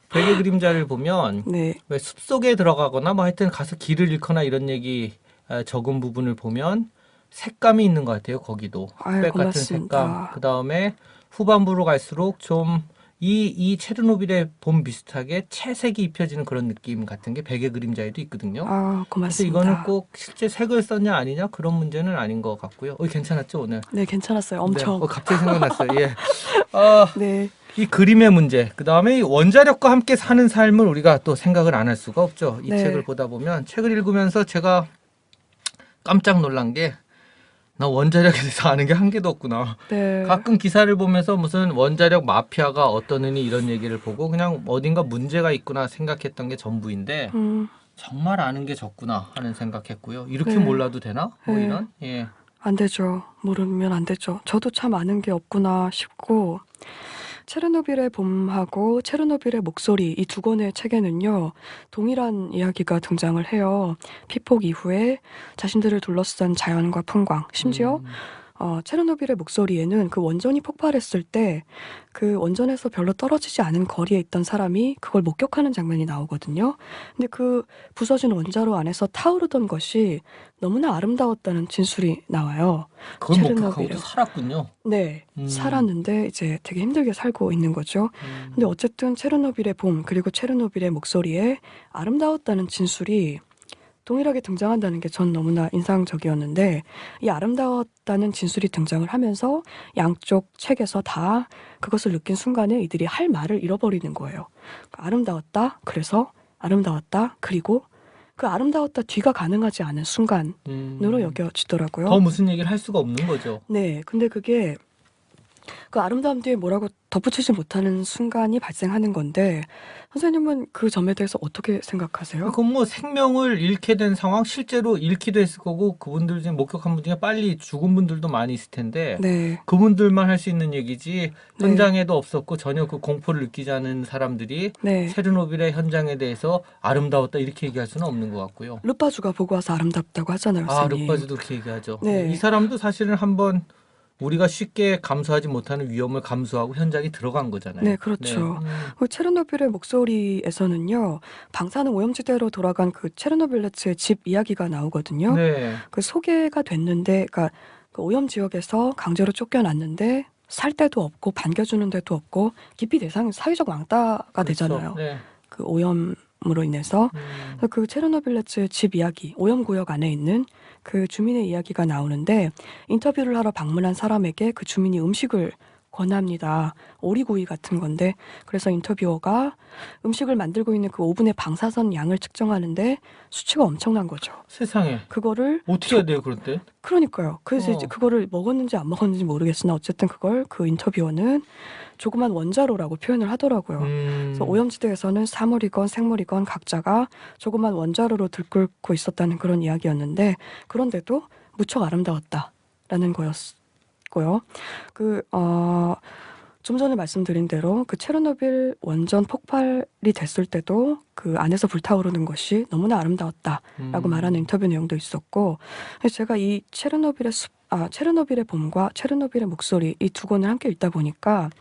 백의 그림자를 보면
네.
왜 숲속에 들어가거나 하여튼 가서 길을 잃거나 이런 얘기 적은 부분을 보면 색감이 있는 것 같아요. 거기도
아유,
흑백 같은
고맙습니다.
색감. 그 다음에 후반부로 갈수록 좀 이 체르노빌의 봄 비슷하게 채색이 입혀지는 그런 느낌 같은 게 백의 그림자에도 있거든요.
아,
그래서
고맙습니다.
이거는 꼭 실제 색을 썼냐 아니냐 그런 문제는 아닌 것 같고요. 괜찮았죠 오늘?
네, 괜찮았어요. 엄청.
네, 갑자기 생각났어요. 예. 아,
네.
이 그림의 문제, 그 다음에 이 원자력과 함께 사는 삶을 우리가 또 생각을 안 할 수가 없죠. 이
네.
책을 보다 보면 책을 읽으면서 제가 깜짝 놀란 게 나 원자력에 대해서 아는 게 한 개도 없구나.
네.
가끔 기사를 보면서 무슨 원자력 마피아가 어떠느니 이런 얘기를 보고 그냥 어딘가 문제가 있구나 생각했던 게 전부인데 정말 아는 게 적구나 하는 생각했고요. 이렇게
네.
몰라도 되나? 뭐
네.
이런? 예.
안 되죠. 모르면 안 되죠. 저도 참 아는 게 없구나 싶고 체르노빌의 봄하고 체르노빌의 목소리 이 두 권의 책에는요. 동일한 이야기가 등장을 해요. 피폭 이후에 자신들을 둘러싼 자연과 풍광 심지어 체르노빌의 목소리에는 그 원전이 폭발했을 때 그 원전에서 별로 떨어지지 않은 거리에 있던 사람이 그걸 목격하는 장면이 나오거든요. 근데 그 부서진 원자로 안에서 타오르던 것이 너무나 아름다웠다는 진술이 나와요.
그걸 목격하고
체르노빌에.
또 살았군요.
네, 살았는데 이제 되게 힘들게 살고 있는 거죠.
음.
근데 어쨌든 체르노빌의 봄 그리고 체르노빌의 목소리에 아름다웠다는 진술이 동일하게 등장한다는 게 전 너무나 인상적이었는데 이 아름다웠다는 진술이 등장을 하면서 양쪽 책에서 다 그것을 느낀 순간에 이들이 할 말을 잃어버리는 거예요. 아름다웠다, 그래서 아름다웠다, 그리고 그 아름다웠다 뒤가 가능하지 않은 순간으로 여겨지더라고요.
더 무슨 얘기를 할 수가 없는 거죠.
네, 근데 그게 그 아름다움 뒤에 뭐라고 덧붙이지 못하는 순간이 발생하는 건데 선생님은 그 점에 대해서 어떻게 생각하세요?
그건 뭐 생명을 잃게 된 상황 실제로 잃기도 했을 거고 그분들 중에 목격한 분 중에 빨리 죽은 분들도 많이 있을 텐데
네,
그분들만 할 수 있는 얘기지
네.
현장에도 없었고 전혀 그 공포를 느끼지 않은 사람들이
네.
체르노빌의 현장에 대해서 아름다웠다 이렇게 얘기할 수는 없는 것 같고요.
르빠주가 보고 와서 아름답다고 하잖아요,
아,
선생님.
르빠즈도 그렇게 얘기하죠.
네.
이 사람도 사실은 한번 우리가 쉽게 감수하지 못하는 위험을 감수하고 현장에 들어간 거잖아요.
네, 그렇죠.
네.
그 체르노빌의 목소리에서는요, 방사능 오염지대로 돌아간 그 체르노빌레츠의 집 이야기가 나오거든요.
네.
그 소개가 됐는데, 그러니까 그 오염 지역에서 강제로 쫓겨났는데 살 데도 없고 반겨주는 데도 없고 기피 대상이 사회적 왕따가
그렇죠.
되잖아요.
네.
그 오염으로 인해서. 그래서 그 체르노빌레츠의 집 이야기, 오염구역 안에 있는 그 주민의 이야기가 나오는데 인터뷰를 하러 방문한 사람에게 그 주민이 음식을 권합니다. 오리구이 같은 건데 그래서 인터뷰어가 음식을 만들고 있는 그 오븐의 방사선 양을 측정하는데 수치가 엄청난 거죠.
세상에
그거를
어떻게 해야 돼요 그럴 때?
그러니까요. 그래서 이제 그거를 먹었는지 안 먹었는지 모르겠으나 어쨌든 그걸 그 인터뷰어는 조그만 원자로라고 표현을 하더라고요. 그래서 오염지대에서는 사물이건 생물이건 각자가 조그만 원자로로 들끓고 있었다는 그런 이야기였는데 그런데도 무척 아름다웠다라는 거였고요. 좀 전에 말씀드린 대로 그 체르노빌 원전 폭발이 됐을 때도 그 안에서 불타오르는 것이 너무나 아름다웠다라고 말하는 인터뷰 내용도 있었고 그래서 제가 이 체르노빌의 봄과 체르노빌의 목소리 이 두 권을 함께 읽다 보니까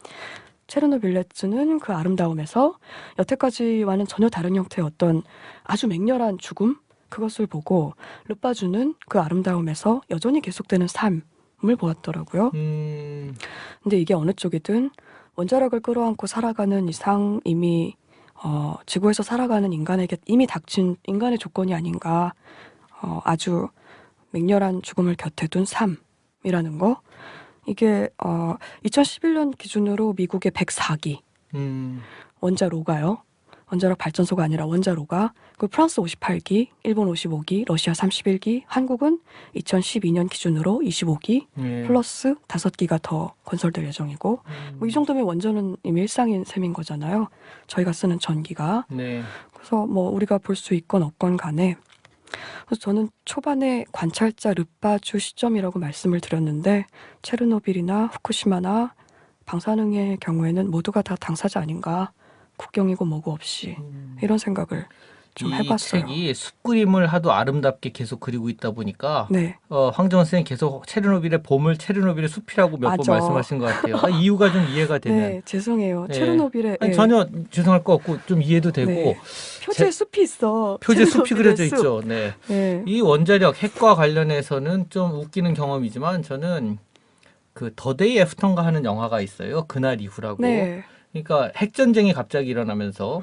체르노빌레츠는 그 아름다움에서 여태까지와는 전혀 다른 형태의 어떤 아주 맹렬한 죽음 그것을 보고 르빠주는 그 아름다움에서 여전히 계속되는 삶을 보았더라고요. 근데 이게 어느 쪽이든 원자력을 끌어안고 살아가는 이상 이미 지구에서 살아가는 인간에게 이미 닥친 인간의 조건이 아닌가. 아주 맹렬한 죽음을 곁에 둔 삶이라는 거. 이게 2011년 기준으로 미국의 104기 원자로가요. 원자력 발전소가 아니라 원자로가 그 프랑스 58기, 일본 55기, 러시아 31기, 한국은 2012년 기준으로 25기 플러스 5기가 더 건설될 예정이고 뭐 이 정도면 원전은 이미 일상인 셈인 거잖아요. 저희가 쓰는 전기가.
네.
그래서 뭐 우리가 볼 수 있건 없건 간에 그래서 저는 초반에 관찰자 르빠주 시점이라고 말씀을 드렸는데 체르노빌이나 후쿠시마나 방사능의 경우에는 모두가 다 당사자 아닌가 국경이고 뭐고 없이 이런 생각을 좀
이
해봤어요.
책이 숲 그림을 하도 아름답게 계속 그리고 있다 보니까
네,
황정원 선생님 계속 체르노빌의 봄을 체르노빌의 숲이라고 몇 번
맞아.
말씀하신 것 같아요. 이유가 좀 이해가 되는.
네, 죄송해요.
예.
체르노빌에
아니,
예.
전혀 죄송할 거 없고 좀 이해도 되고
네. 표지에 숲이 있어.
표지에 숲이
체르노빌의
그려져
숲.
있죠. 네.
네.
이 원자력 핵과 관련해서는 좀 웃기는 경험이지만 저는 그 더데이 애프터인가 하는 영화가 있어요. 그날 이후라고.
네.
그러니까 핵전쟁이 갑자기 일어나면서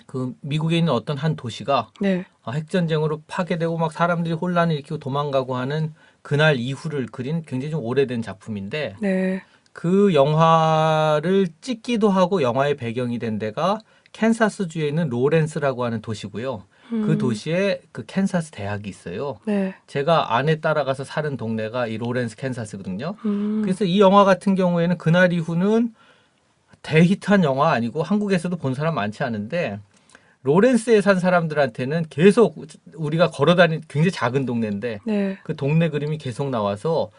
그 미국에 있는 어떤 한 도시가
네.
핵전쟁으로 파괴되고 막 사람들이 혼란을 일으키고 도망가고 하는 그날 이후를 그린 굉장히 좀 오래된 작품인데
네.
그 영화를 찍기도 하고 영화의 배경이 된 데가 캔사스주에 있는 로렌스라고 하는 도시고요. 그 도시에 그 캔사스 대학이 있어요.
네.
제가 아내 따라가서 사는 동네가 이 로렌스 캔사스거든요.
음.
그래서 이 영화 같은 경우에는 그날 이후는 대히트한 영화 아니고 한국에서도 본 사람 많지 않은데 로렌스에 산 사람들한테는 계속 우리가 걸어다니는 굉장히 작은 동네인데
네.
그 동네 그림이 계속 나와서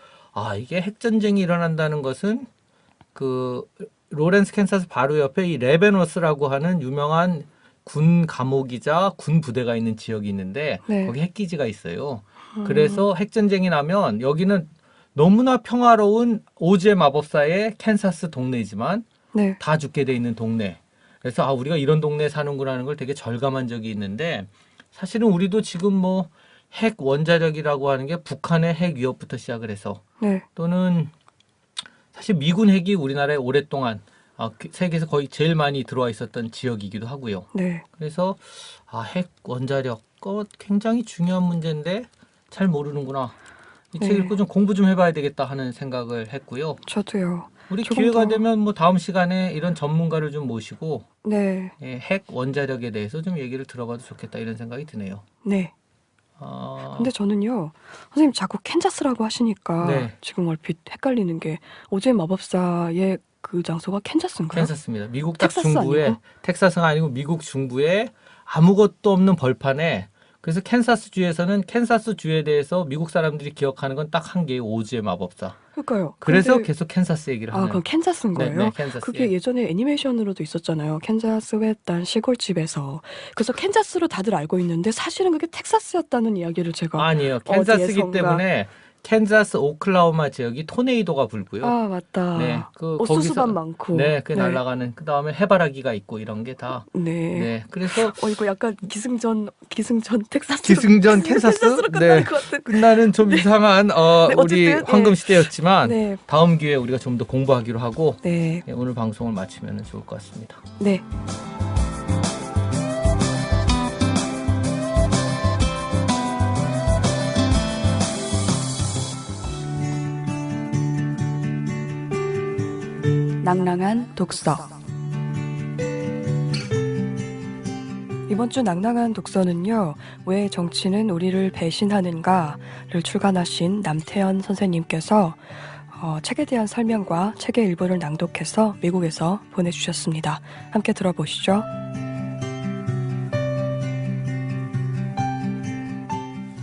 이게 핵전쟁이 일어난다는 것은 그 로렌스 캔사스 바로 옆에 이 레베노스라고 하는 유명한 군 감옥이자 군 부대가 있는 지역이 있는데
네.
거기 핵기지가 있어요. 그래서 핵전쟁이 나면 여기는 너무나 평화로운 오즈의 마법사의 캔사스 동네이지만
네.
다 죽게 돼 있는 동네. 그래서 우리가 이런 동네에 사는구나 하는 걸 되게 절감한 적이 있는데 사실은 우리도 지금 뭐 핵 원자력이라고 하는 게 북한의 핵 위협부터 시작을 해서
네.
또는 사실 미군 핵이 우리나라에 오랫동안 세계에서 거의 제일 많이 들어와 있었던 지역이기도 하고요.
네.
그래서 핵 원자력 굉장히 중요한 문제인데 잘 모르는구나. 이 책
네.
읽고 좀 공부 좀 해봐야 되겠다 하는 생각을 했고요.
저도요.
우리
조금
기회가
더-
되면 뭐 다음 시간에 이런 전문가를 좀 모시고
네.
핵 원자력에 대해서 좀 얘기를 들어봐도 좋겠다 이런 생각이 드네요.
네. 근데 저는요, 선생님 자꾸 캔자스라고 하시니까
네.
지금 얼핏 헷갈리는 게 오즈의 마법사의 그 장소가 캔자스인가요?
캔사스입니다. 미국 딱
텍사스
중부에
아니고?
텍사스가 아니고 미국 중부에 아무것도 없는 벌판에 그래서 캔사스 주에서는 캔사스 주에 대해서 미국 사람들이 기억하는 건 딱 한 개의 오즈의 마법사.
그러니까요.
그래서
근데-
계속 캔사스 얘기를 하는.
그럼 캔자스인
네,
거예요?
네, 캔자스.
그게 예전에 애니메이션으로도 있었잖아요. 캔자스 외딴 시골집에서. 그래서 캔자스로 다들 알고 있는데 사실은 그게 텍사스였다는 이야기를 제가
아니에요. 캔자스기
어디에선가-
때문에 캔자스 오클라호마 지역이 토네이도가 불고요.
맞다.
네, 그
옥수수밭
거기서-
많고.
네, 그 날아가는 그 다음에 해바라기가 있고 이런 게 다.
네.
네, 그래서
이거 약간 기승전 텍사스.
기승전 캔사스
캔자스로
네
끝나는 것 같은.
끝나는 좀 이상한 우리
어쨌든,
황금 시대였지만
네.
다음 기회에 우리가 좀 더 공부하기로 하고
네.
오늘 방송을 마치면 좋을 것 같습니다.
네. 낭낭한 독서. 이번 주 낭낭한 독서는요, 왜 정치는 우리를 배신하는가를 출간하신 남태현 선생님께서 책에 대한 설명과 책의 일부를 낭독해서 미국에서 보내주셨습니다. 함께 들어보시죠.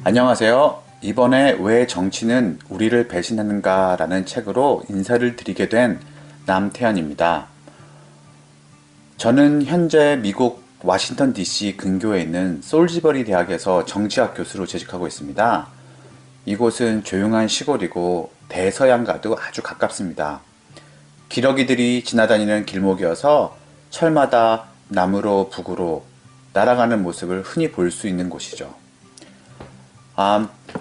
안녕하세요. 이번에 왜 정치는 우리를 배신하는가라는 책으로 인사를 드리게 된 남태현입니다. 저는 현재 미국 워싱턴 DC 근교에 있는 솔즈버리 대학에서 정치학 교수로 재직하고 있습니다. 이곳은 조용한 시골이고 대서양과도 아주 가깝습니다. 기러기들이 지나다니는 길목이어서 철마다 남으로 북으로 날아가는 모습을 흔히 볼 수 있는 곳이죠.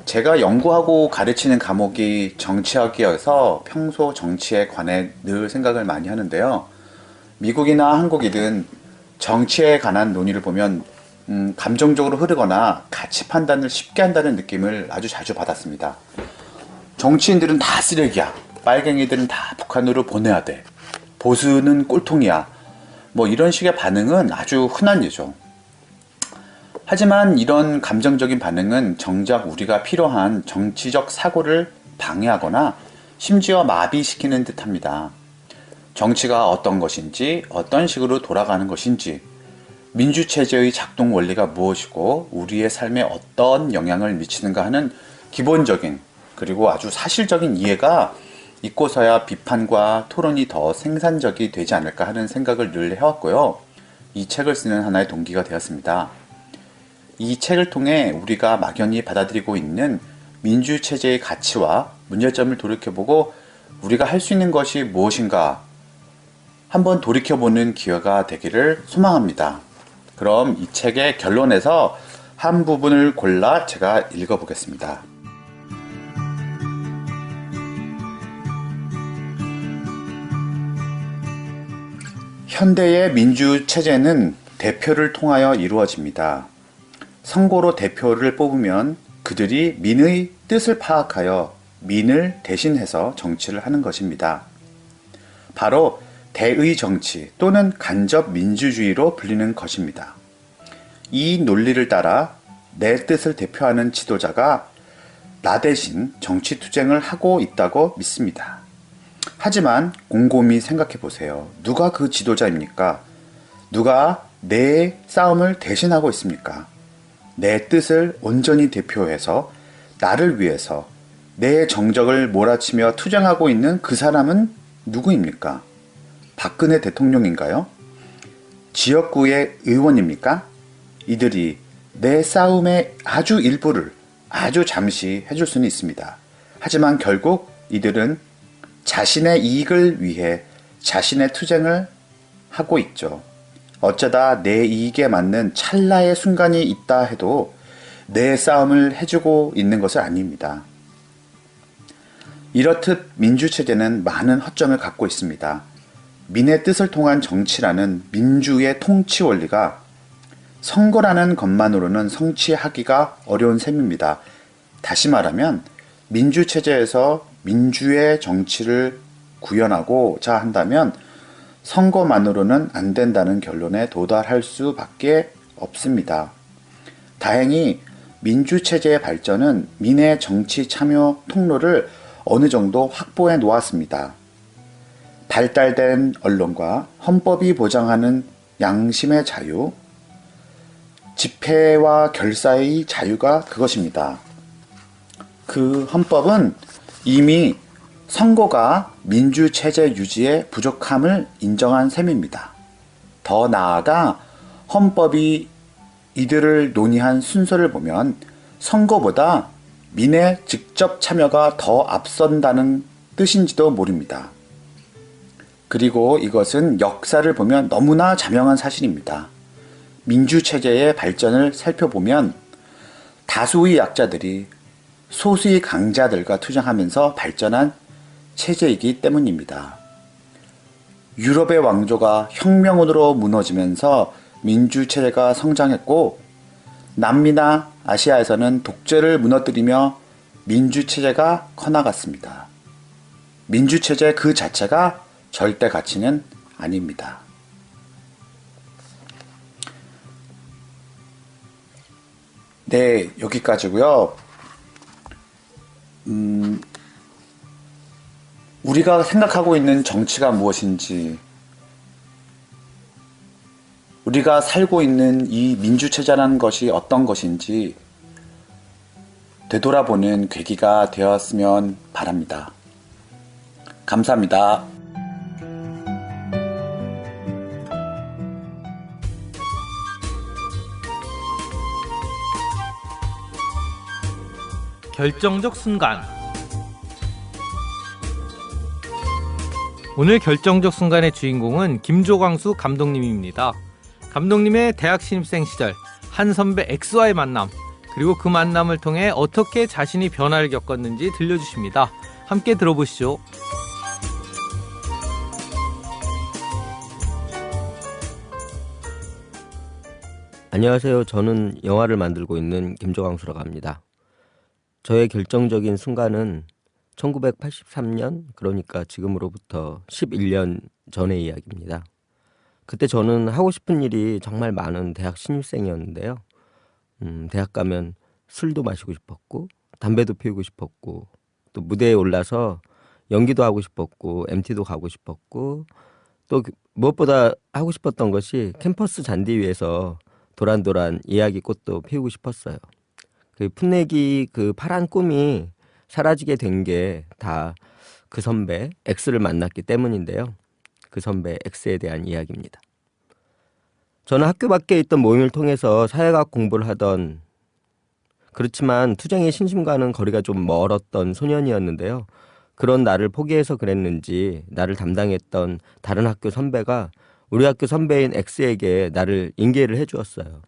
제가 연구하고 가르치는 과목이 정치학이어서 평소 정치에 관해 늘 생각을 많이 하는데요. 미국이나 한국이든 정치에 관한 논의를 보면 감정적으로 흐르거나 가치 판단을 쉽게 한다는 느낌을 아주 자주 받았습니다. 정치인들은 다 쓰레기야. 빨갱이들은 다 북한으로 보내야 돼. 보수는 꼴통이야. 뭐 이런 식의 반응은 아주 흔한 예죠. 하지만 이런 감정적인 반응은 정작 우리가 필요한 정치적 사고를 방해하거나 심지어 마비시키는 듯합니다. 정치가 어떤 것인지, 어떤 식으로 돌아가는 것인지, 민주체제의 작동 원리가 무엇이고 우리의 삶에 어떤 영향을 미치는가 하는 기본적인 그리고 아주 사실적인 이해가 있고서야 비판과 토론이 더 생산적이 되지 않을까 하는 생각을 늘 해왔고요. 이 책을 쓰는 하나의 동기가 되었습니다. 이 책을 통해 우리가 막연히 받아들이고 있는 민주체제의 가치와 문제점을 돌이켜보고 우리가 할 수 있는 것이 무엇인가 한번 돌이켜보는 기회가 되기를 소망합니다. 그럼 이 책의 결론에서 한 부분을 골라 제가 읽어보겠습니다. 현대의 민주체제는 대표를 통하여 이루어집니다. 선거로 대표를 뽑으면 그들이 민의 뜻을 파악하여 민을 대신해서 정치를 하는 것입니다. 바로 대의 정치 또는 간접 민주주의로 불리는 것입니다. 이 논리를 따라 내 뜻을 대표하는 지도자가 나 대신 정치 투쟁을 하고 있다고 믿습니다. 하지만 곰곰이 생각해 보세요. 누가 그 지도자입니까? 누가 내 싸움을 대신하고 있습니까? 내 뜻을 온전히 대표해서 나를 위해서 내 정적을 몰아치며 투쟁하고 있는 그 사람은 누구입니까? 박근혜 대통령인가요? 지역구의 의원입니까? 이들이 내 싸움의 아주 일부를 아주 잠시 해줄 수는 있습니다. 하지만 결국 이들은 자신의 이익을 위해 자신의 투쟁을 하고 있죠. 어쩌다 내 이익에 맞는 찰나의 순간이 있다 해도 내 싸움을 해주고 있는 것은 아닙니다. 이렇듯 민주체제는 많은 허점을 갖고 있습니다. 민의 뜻을 통한 정치라는 민주의 통치 원리가 선거라는 것만으로는 성취하기가 어려운 셈입니다. 다시 말하면 민주체제에서 민주의 정치를 구현하고자 한다면 선거만으로는 안 된다는 결론에 도달할 수밖에 없습니다. 다행히 민주체제의 발전은 민의 정치 참여 통로를 어느 정도 확보해 놓았습니다. 발달된 언론과 헌법이 보장하는 양심의 자유, 집회와 결사의 자유가 그것입니다. 그 헌법은 이미 선거가 민주체제 유지의 부족함을 인정한 셈입니다. 더 나아가 헌법이 이들을 논의한 순서를 보면 선거보다 민의 직접 참여가 더 앞선다는 뜻인지도 모릅니다. 그리고 이것은 역사를 보면 너무나 자명한 사실입니다. 민주체제의 발전을 살펴보면 다수의 약자들이 소수의 강자들과 투쟁하면서 발전한 체제이기 때문입니다. 유럽의 왕조가 혁명으로 무너지면서 민주체제가 성장했고 남미나 아시아에서는 독재를 무너뜨리며 민주체제가 커나갔습니다. 민주체제 그 자체가 절대 가치는 아닙니다. 네, 여기까지고요. 우리가 생각하고 있는 정치가 무엇인지, 우리가 살고 있는 이 민주체제라는 것이 어떤 것인지 되돌아보는 계기가 되었으면 바랍니다. 감사합니다.
결정적 순간. 오늘 결정적 순간의 주인공은 김조광수 감독님입니다. 감독님의 대학 신입생 시절 한 선배 X와의 만남, 그리고 그 만남을 통해 어떻게 자신이 변화를 겪었는지 들려주십니다. 함께 들어보시죠.
안녕하세요. 저는 영화를 만들고 있는 김조광수라고 합니다. 저의 결정적인 순간은 1983년, 그러니까 지금으로부터 11년 전의 이야기입니다. 그때 저는 하고 싶은 일이 정말 많은 대학 신입생이었는데요. 대학 가면 술도 마시고 싶었고 담배도 피우고 싶었고 또 무대에 올라서 연기도 하고 싶었고 MT도 가고 싶었고 또 무엇보다 하고 싶었던 것이 캠퍼스 잔디 위에서 도란도란 이야기 꽃도 피우고 싶었어요. 그 풋내기 그 파란 꿈이 사라지게 된 게 다 그 선배 X를 만났기 때문인데요. 그 선배 X에 대한 이야기입니다. 저는 학교 밖에 있던 모임을 통해서 사회과학 공부를 하던 그렇지만 투쟁의 신심과는 거리가 좀 멀었던 소년이었는데요. 그런 나를 포기해서 그랬는지 나를 담당했던 다른 학교 선배가 우리 학교 선배인 X에게 나를 인계를 해주었어요.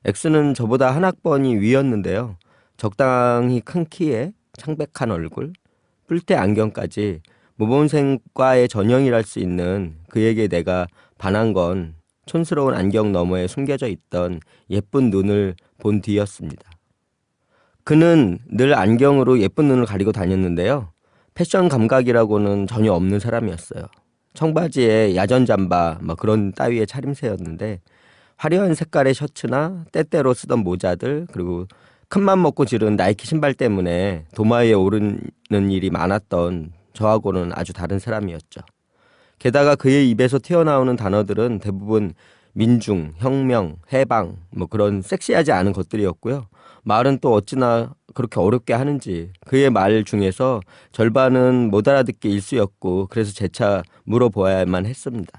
X는 저보다 한 학번이 위였는데요. 적당히 큰 키에 창백한 얼굴, 뿔테 안경까지 모범생과의 전형이랄 수 있는 그에게 내가 반한 건 촌스러운 안경 너머에 숨겨져 있던 예쁜 눈을 본 뒤였습니다. 그는 늘 안경으로 예쁜 눈을 가리고 다녔는데요. 패션 감각이라고는 전혀 없는 사람이었어요. 청바지에 야전 잠바 그런 따위의 차림새였는데 화려한 색깔의 셔츠나 때때로 쓰던 모자들 그리고 큰맘 먹고 지른 나이키 신발 때문에 도마 위에 오르는 일이 많았던 저하고는 아주 다른 사람이었죠. 게다가 그의 입에서 튀어나오는 단어들은 대부분 민중, 혁명, 해방 그런 섹시하지 않은 것들이었고요. 말은 또 어찌나 그렇게 어렵게 하는지 그의 말 중에서 절반은 못 알아듣기 일쑤였고 그래서 재차 물어보아야만 했습니다.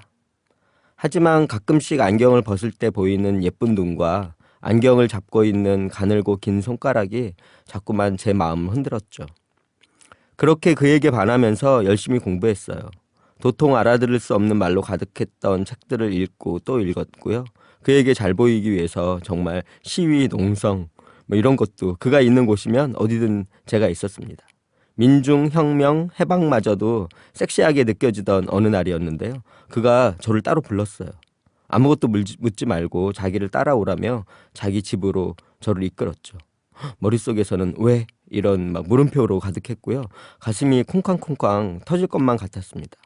하지만 가끔씩 안경을 벗을 때 보이는 예쁜 눈과 안경을 잡고 있는 가늘고 긴 손가락이 자꾸만 제 마음을 흔들었죠. 그렇게 그에게 반하면서 열심히 공부했어요. 도통 알아들을 수 없는 말로 가득했던 책들을 읽고 또 읽었고요. 그에게 잘 보이기 위해서 정말 시위, 농성 이런 것도 그가 있는 곳이면 어디든 제가 있었습니다. 민중, 혁명, 해방마저도 섹시하게 느껴지던 어느 날이었는데요. 그가 저를 따로 불렀어요. 아무것도 묻지 말고 자기를 따라오라며 자기 집으로 저를 이끌었죠. 머릿속에서는 왜? 이런 물음표로 가득했고요. 가슴이 콩쾅콩쾅 터질 것만 같았습니다.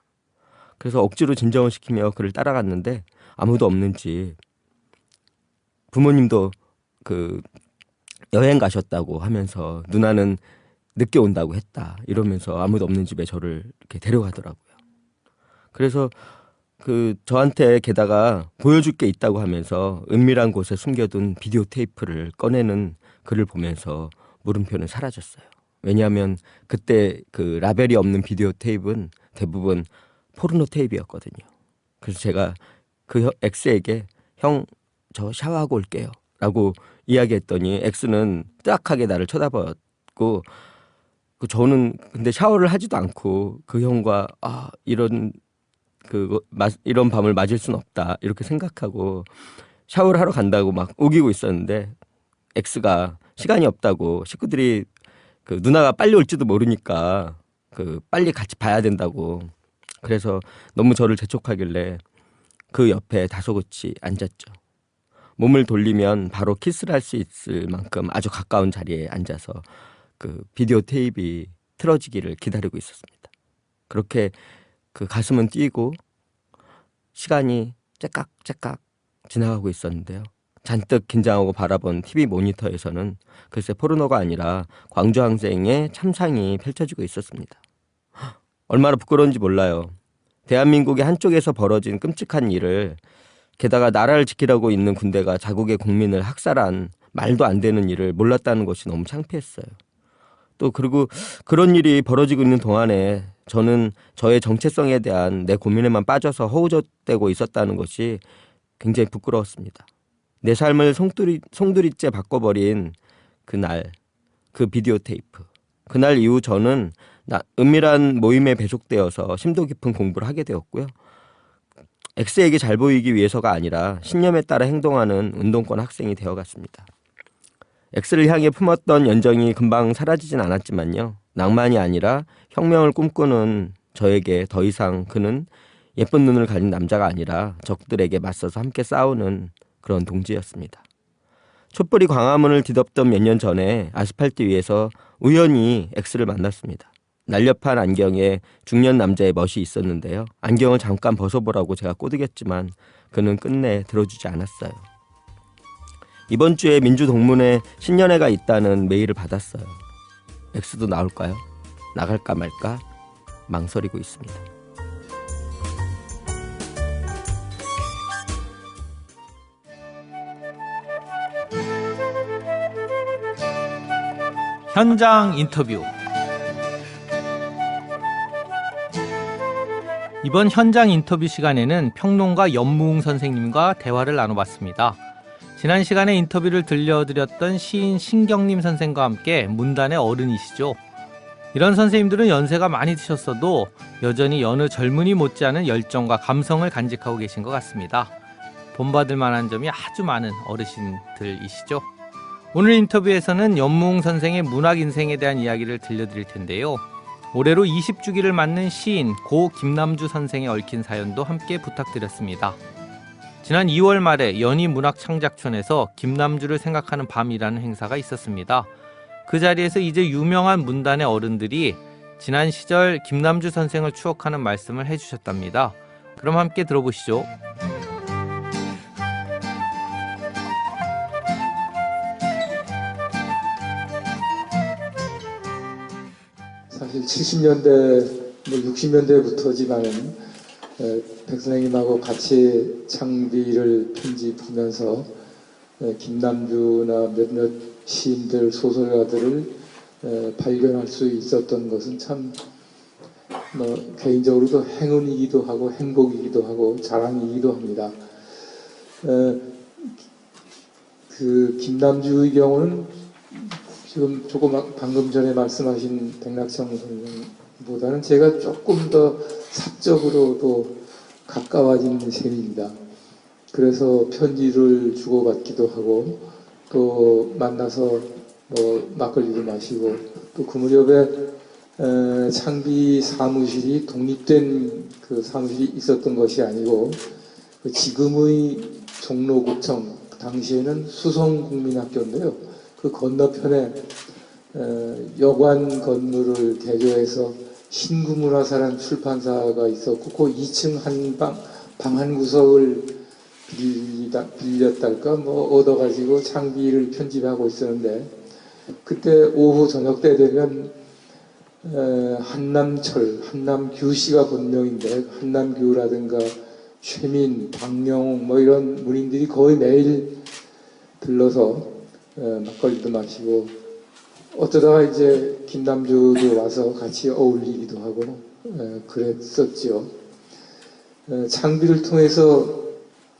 그래서 억지로 진정을 시키며 그를 따라갔는데 아무도 없는 집. 부모님도 여행 가셨다고 하면서 누나는 늦게 온다고 했다. 이러면서 아무도 없는 집에 저를 이렇게 데려가더라고요. 그래서 저한테 게다가 보여줄 게 있다고 하면서 은밀한 곳에 숨겨둔 비디오 테이프를 꺼내는 그를 보면서 물음표는 사라졌어요. 왜냐하면 그때 라벨이 없는 비디오 테이프는 대부분 포르노 테이프였거든요. 그래서 제가 X에게 형, 저 샤워하고 올게요 라고 이야기했더니 X는 뜨악하게 나를 쳐다봤고 저는 근데 샤워를 하지도 않고 그 형과 이런 밤을 맞을 순 없다 이렇게 생각하고 샤워를 하러 간다고 우기고 있었는데 X가 시간이 없다고 식구들이 누나가 빨리 올지도 모르니까 빨리 같이 봐야 된다고 그래서 너무 저를 재촉하길래 그 옆에 다소곳이 앉았죠. 몸을 돌리면 바로 키스를 할 수 있을 만큼 아주 가까운 자리에 앉아서 비디오 테이프가 틀어지기를 기다리고 있었습니다. 그렇게 가슴은 뛰고 시간이 째깍째깍 지나가고 있었는데요. 잔뜩 긴장하고 바라본 TV 모니터에서는 글쎄 포르노가 아니라 광주항쟁의 참상이 펼쳐지고 있었습니다. 얼마나 부끄러운지 몰라요. 대한민국의 한쪽에서 벌어진 끔찍한 일을 게다가 나라를 지키려고 있는 군대가 자국의 국민을 학살한 말도 안 되는 일을 몰랐다는 것이 너무 창피했어요. 또 그리고 그런 일이 벌어지고 있는 동안에 저는 저의 정체성에 대한 내 고민에만 빠져서 허우적대고 있었다는 것이 굉장히 부끄러웠습니다. 내 삶을 송두리째 바꿔버린 그날, 그 비디오 테이프. 그날 이후 저는 은밀한 모임에 배속되어서 심도 깊은 공부를 하게 되었고요. X에게 잘 보이기 위해서가 아니라 신념에 따라 행동하는 운동권 학생이 되어갔습니다. X를 향해 품었던 연정이 금방 사라지진 않았지만요. 낭만이 아니라 혁명을 꿈꾸는 저에게 더 이상 그는 예쁜 눈을 가진 남자가 아니라 적들에게 맞서서 함께 싸우는 그런 동지였습니다. 촛불이 광화문을 뒤덮던 몇 년 전에 아스팔트 위에서 우연히 X를 만났습니다. 날렵한 안경에 중년 남자의 멋이 있었는데요. 안경을 잠깐 벗어보라고 제가 꼬드겼지만 그는 끝내 들어주지 않았어요. 이번 주에 민주동문회 신년회가 있다는 메일을 받았어요. X도 나올까요? 나갈까 말까 망설이고 있습니다.
현장 인터뷰. 이번 현장 인터뷰 시간에는 평론가 연무웅 선생님과 대화를 나눠봤습니다. 지난 시간에 인터뷰를 들려드렸던 시인 신경림 선생과 함께 문단의 어른이시죠. 이런 선생님들은 연세가 많이 드셨어도 여전히 여느 젊은이 못지않은 열정과 감성을 간직하고 계신 것 같습니다. 본받을 만한 점이 아주 많은 어르신들이시죠. 오늘 인터뷰에서는 연무웅 선생의 문학 인생에 대한 이야기를 들려드릴 텐데요. 올해로 20주기를 맞는 시인 고 김남주 선생의 얽힌 사연도 함께 부탁드렸습니다. 지난 2월 말에 연희문학창작촌에서 김남주를 생각하는 밤이라는 행사가 있었습니다. 그 자리에서 이제 유명한 문단의 어른들이 지난 시절 김남주 선생을 추억하는 말씀을 해주셨답니다. 그럼 함께 들어보시죠.
사실 70년대, 60년대부터지만은 백 선생님하고 같이 창비를 편집하면서 김남주나 몇몇 시인들, 소설가들을 발견할 수 있었던 것은 참 개인적으로도 행운이기도 하고 행복이기도 하고 자랑이기도 합니다. 그 김남주의 경우는 지금 조금 방금 전에 말씀하신 백낙청 선생보다는 제가 조금 더 사적으로도 가까워진 셈입니다. 그래서 편지를 주고받기도 하고 또 만나서 막걸리도 마시고 또 그 무렵에 창비 사무실이 독립된 그 사무실이 있었던 것이 아니고 지금의 종로구청 당시에는 수성국민학교인데요. 그 건너편에 여관 건물을 개조해서 신구문화사라는 출판사가 있었고 그 2층 방 한 구석을 빌렸달까 얻어가지고 창비를 편집하고 있었는데 그때 오후 저녁 때 되면 한남규 씨가 본명인데 한남규라든가 최민, 박영웅 이런 문인들이 거의 매일 들러서 막걸리도 마시고 어쩌다가 이제 김남주도 와서 같이 어울리기도 하고 그랬었죠. 창비를 통해서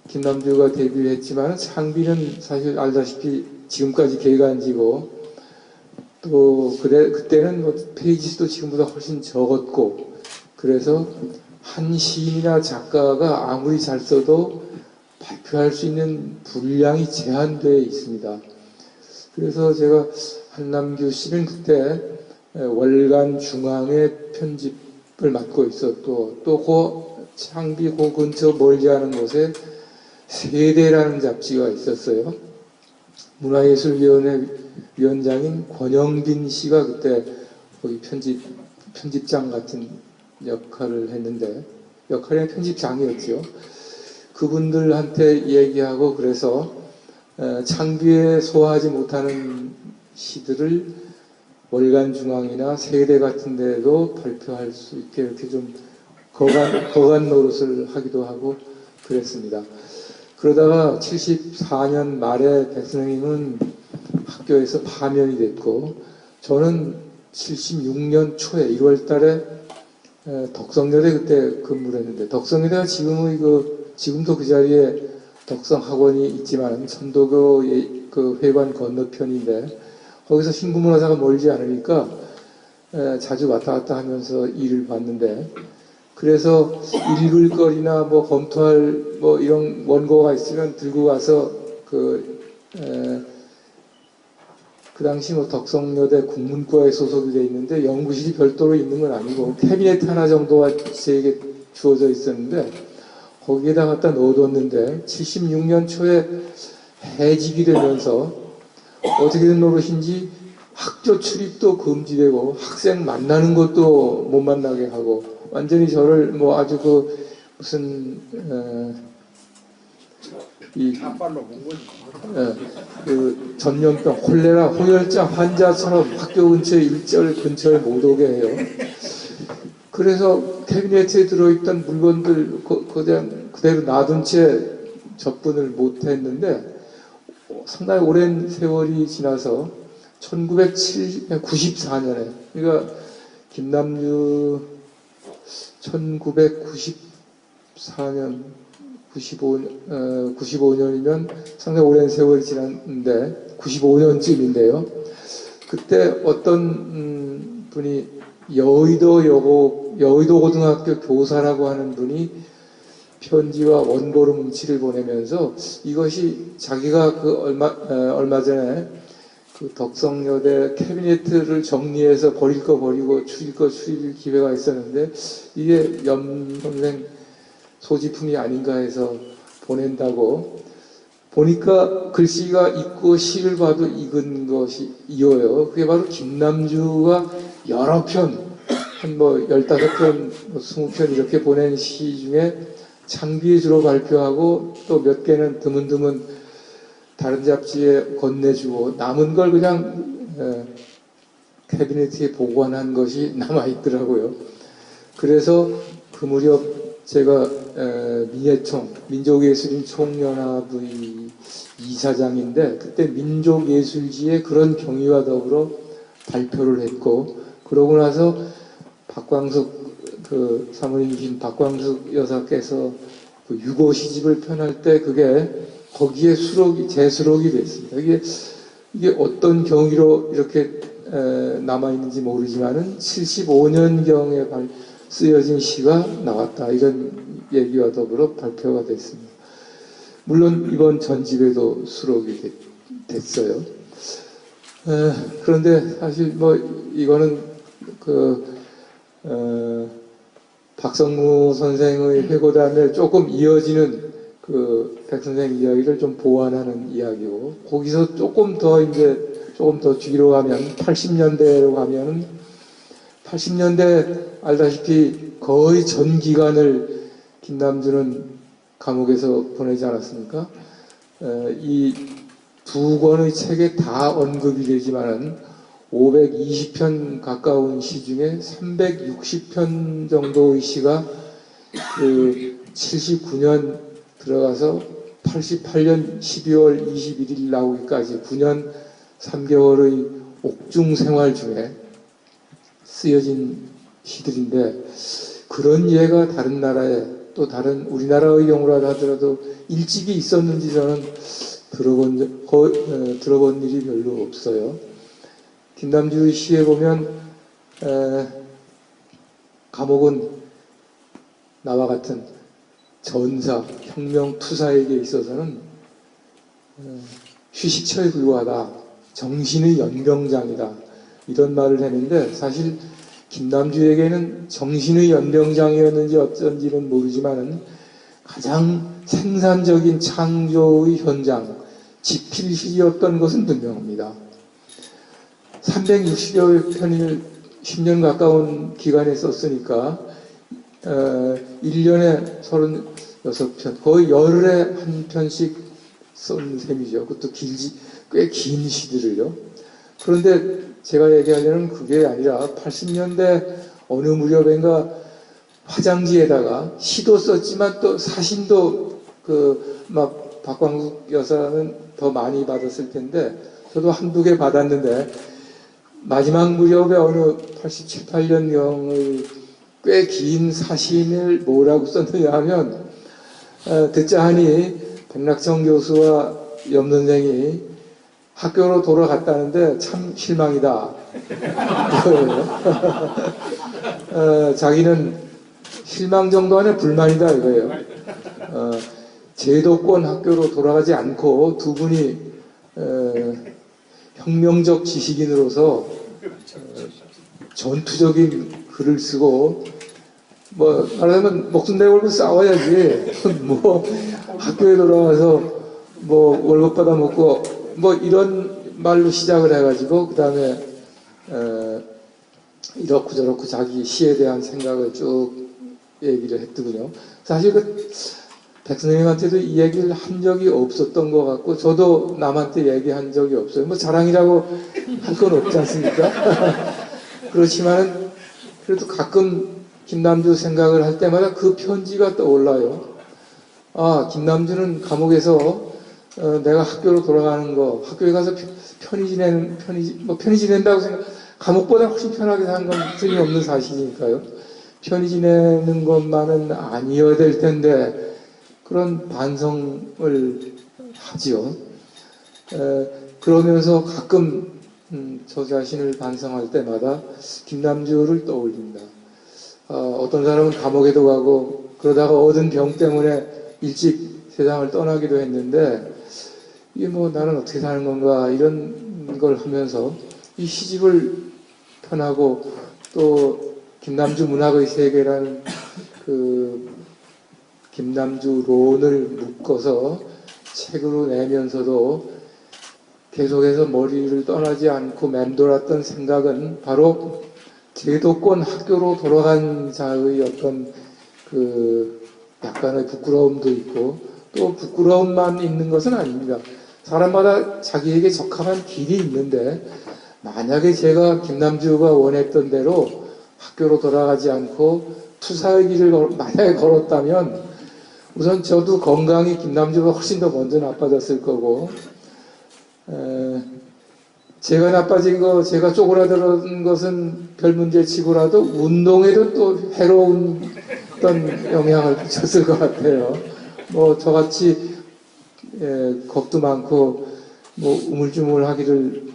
김남주가 데뷔를 했지만 창비는 사실 알다시피 지금까지 개간지고 또 그때는 페이지 수도 지금보다 훨씬 적었고 그래서 한 시인이나 작가가 아무리 잘 써도 발표할 수 있는 분량이 제한되어 있습니다. 그래서 제가 한남규 씨는 그때 월간 중앙의 편집을 맡고 있었고 또 그 창비 그 근처 멀지 않은 곳에 세대라는 잡지가 있었어요. 문화예술위원회 위원장인 권영빈 씨가 그때 거기 편집장 같은 역할을 했는데 역할이 편집장이었죠. 그분들한테 얘기하고 그래서 창비에 소화하지 못하는 시들을 월간 중앙이나 세대 같은 데도 발표할 수 있게 이렇게 좀 거간 노릇을 하기도 하고 그랬습니다. 그러다가 74년 말에 백 선생님은 학교에서 파면이 됐고 저는 76년 초에 1월 달에 덕성여대 그때 근무를 했는데 덕성여대가 지금도 그 자리에 덕성학원이 있지만 천도교 그 회관 건너편인데 거기서 신구문화사가 멀지 않으니까 자주 왔다 갔다 하면서 일을 봤는데 그래서 읽을 거리나 검토할 이런 원고가 있으면 들고 가서 그 당시 덕성여대 국문과에 소속이 돼 있는데 연구실이 별도로 있는 건 아니고 캐비넷 하나 정도가 제게 주어져 있었는데 거기에다 갖다 넣어뒀는데 76년 초에 해직이 되면서 어떻게 된 노릇인지 학교 출입도 금지되고 학생 만나는 것도 못 만나게 하고 완전히 저를 아주 그 전염병 콜레라 호열자 환자처럼 학교 근처에 못 오게 해요. 그래서 캐비넷에 들어있던 물건들 그대로 놔둔 채 접근을 못했는데 상당히 오랜 세월이 지나서 1994년에 그러니까 김남주 1994년, 95년이면 상당히 오랜 세월이 지났는데 95년쯤인데요. 그때 어떤 분이 여의도 고등학교 교사라고 하는 분이 편지와 원고로 뭉치를 보내면서 이것이 자기가 얼마 전에 그 덕성여대 캐비넷을 정리해서 버릴 거 버리고 추릴 거 추릴 기회가 있었는데 이게 선생 소지품이 아닌가 해서 보낸다고 보니까 글씨가 있고 시를 봐도 익은 것이 이어요. 그게 바로 김남주가 여러 편, 한 15편, 20편 이렇게 보낸 시 중에 창비에 주로 발표하고 또 몇 개는 드문드문 다른 잡지에 건네주고 남은 걸 그냥 캐비넷에 보관한 것이 남아있더라고요. 그래서 그 무렵 제가 민예총, 민족예술인 총연합의 이사장인데 그때 민족예술지에 그런 경위와 더불어 발표를 했고 그러고 나서 박광숙 그 사모님이신 박광숙 여사께서 그 유고 시집을 펴날 때 그게 거기에 제 수록이 됐습니다. 이게 어떤 경위로 이렇게 남아 있는지 모르지만은 75년경에 쓰여진 시가 나왔다 이런 얘기와 더불어 발표가 됐습니다. 물론 이번 전집에도 수록이 됐어요. 그런데 사실 뭐 이거는 박성무 선생의 회고담에 조금 이어지는 그 백 선생 이야기를 좀 보완하는 이야기고 거기서 조금 더 뒤로 가면 80년대로 가면은 80년대 알다시피 거의 전 기간을 김남주는 감옥에서 보내지 않았습니까? 이 두 권의 책에 다 언급이 되지만은 520편 가까운 시 중에 360편 정도의 시가 그 79년 들어가서 88년 12월 21일 나오기까지 9년 3개월의 옥중 생활 중에 쓰여진 시들인데 그런 예가 다른 나라에 또 다른 우리나라의 경우라도 하더라도 일찍이 있었는지 저는 들어본 일이 별로 없어요. 김남주의 시에 보면 감옥은 나와 같은 전사, 혁명 투사에게 있어서는 휴식처에 불과하다. 정신의 연병장이다. 이런 말을 했는데 사실 김남주에게는 정신의 연병장이었는지 어쩐지는 모르지만은 가장 생산적인 창조의 현장, 집필실이었던 것은 분명합니다. 360여 편을 10년 가까운 기간에 썼으니까 1년에 36편, 거의 열흘에 한 편씩 쓴 셈이죠. 그것도 꽤 긴 시들을요. 그런데 제가 얘기하려는 그게 아니라 80년대 어느 무렵인가 화장지에다가 시도 썼지만 또 사신도 막 박광숙 여사는 더 많이 받았을 텐데 저도 한두 개 받았는데 마지막 무렵에 어느 87, 8년경의 꽤 긴 사신을 뭐라고 썼느냐 하면 듣자 하니 백낙청 교수와 염 선생이 학교로 돌아갔다는데 참 실망이다. 자기는 실망 정도 안에 불만이다 이거예요. 제도권 학교로 돌아가지 않고 두 분이 혁명적 지식인으로서 전투적인 글을 쓰고 뭐 말하자면 목숨 내걸고 싸워야지 뭐 학교에 돌아와서 뭐 월급 받아 먹고 뭐 이런 말로 시작을 해가지고 그 다음에 이렇고 저렇고 자기 시에 대한 생각을 쭉 얘기를 했더군요. 사실 백 선생님한테도 이 얘기를 한 적이 없었던 것 같고 저도 남한테 얘기한 적이 없어요. 뭐 자랑이라고 할 건 없지 않습니까? 그렇지만은 그래도 가끔 김남주 생각을 할 때마다 그 편지가 떠올라요. 아, 김남주는 감옥에서 내가 학교로 돌아가는 거, 학교에 가서 편히 지낸다고 감옥보다 훨씬 편하게 사는 건 틀림없는 사실이니까요. 편히 지내는 것만은 아니어야 될 텐데 그런 반성을 하지요. 그러면서 가끔 저 자신을 반성할 때마다 김남주를 떠올립니다. 어떤 사람은 감옥에도 가고 그러다가 얻은 병 때문에 일찍 세상을 떠나기도 했는데 이게 뭐 나는 어떻게 사는 건가 이런 걸 하면서 이 시집을 펴나고 또 김남주 문학의 세계라는 그 김남주론을 묶어서 책으로 내면서도 계속해서 머리를 떠나지 않고 맴돌았던 생각은 바로 제도권 학교로 돌아간 자의 어떤 그 약간의 부끄러움도 있고 또 부끄러움만 있는 것은 아닙니다. 사람마다 자기에게 적합한 길이 있는데 만약에 제가 김남주가 원했던 대로 학교로 돌아가지 않고 투사의 길을 만약에 걸었다면 우선 저도 건강이 김남주가 훨씬 더 먼저 나빠졌을 거고 제가 나빠진 거, 제가 쪼그라드는 것은 별 문제 치고라도 운동에도 또 해로운 어떤 영향을 미쳤을 것 같아요. 뭐 저같이 겁도 많고 뭐 우물쭈물하기를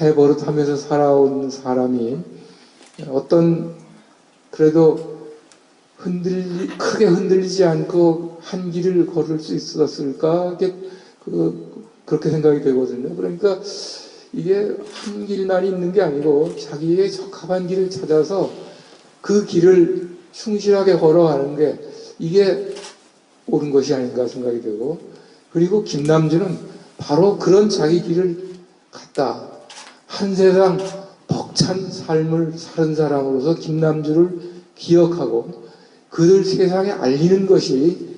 해버릇하면서 살아온 사람이 어떤 그래도 크게 흔들리지 않고 한 길을 걸을 수 있었을까? 그렇게 생각이 되거든요. 그러니까 이게 한 길만 있는 게 아니고 자기에게 적합한 길을 찾아서 그 길을 충실하게 걸어가는 게 이게 옳은 것이 아닌가 생각이 되고 그리고 김남주는 바로 그런 자기 길을 갔다. 한 세상 벅찬 삶을 사는 사람으로서 김남주를 기억하고 그를 세상에 알리는 것이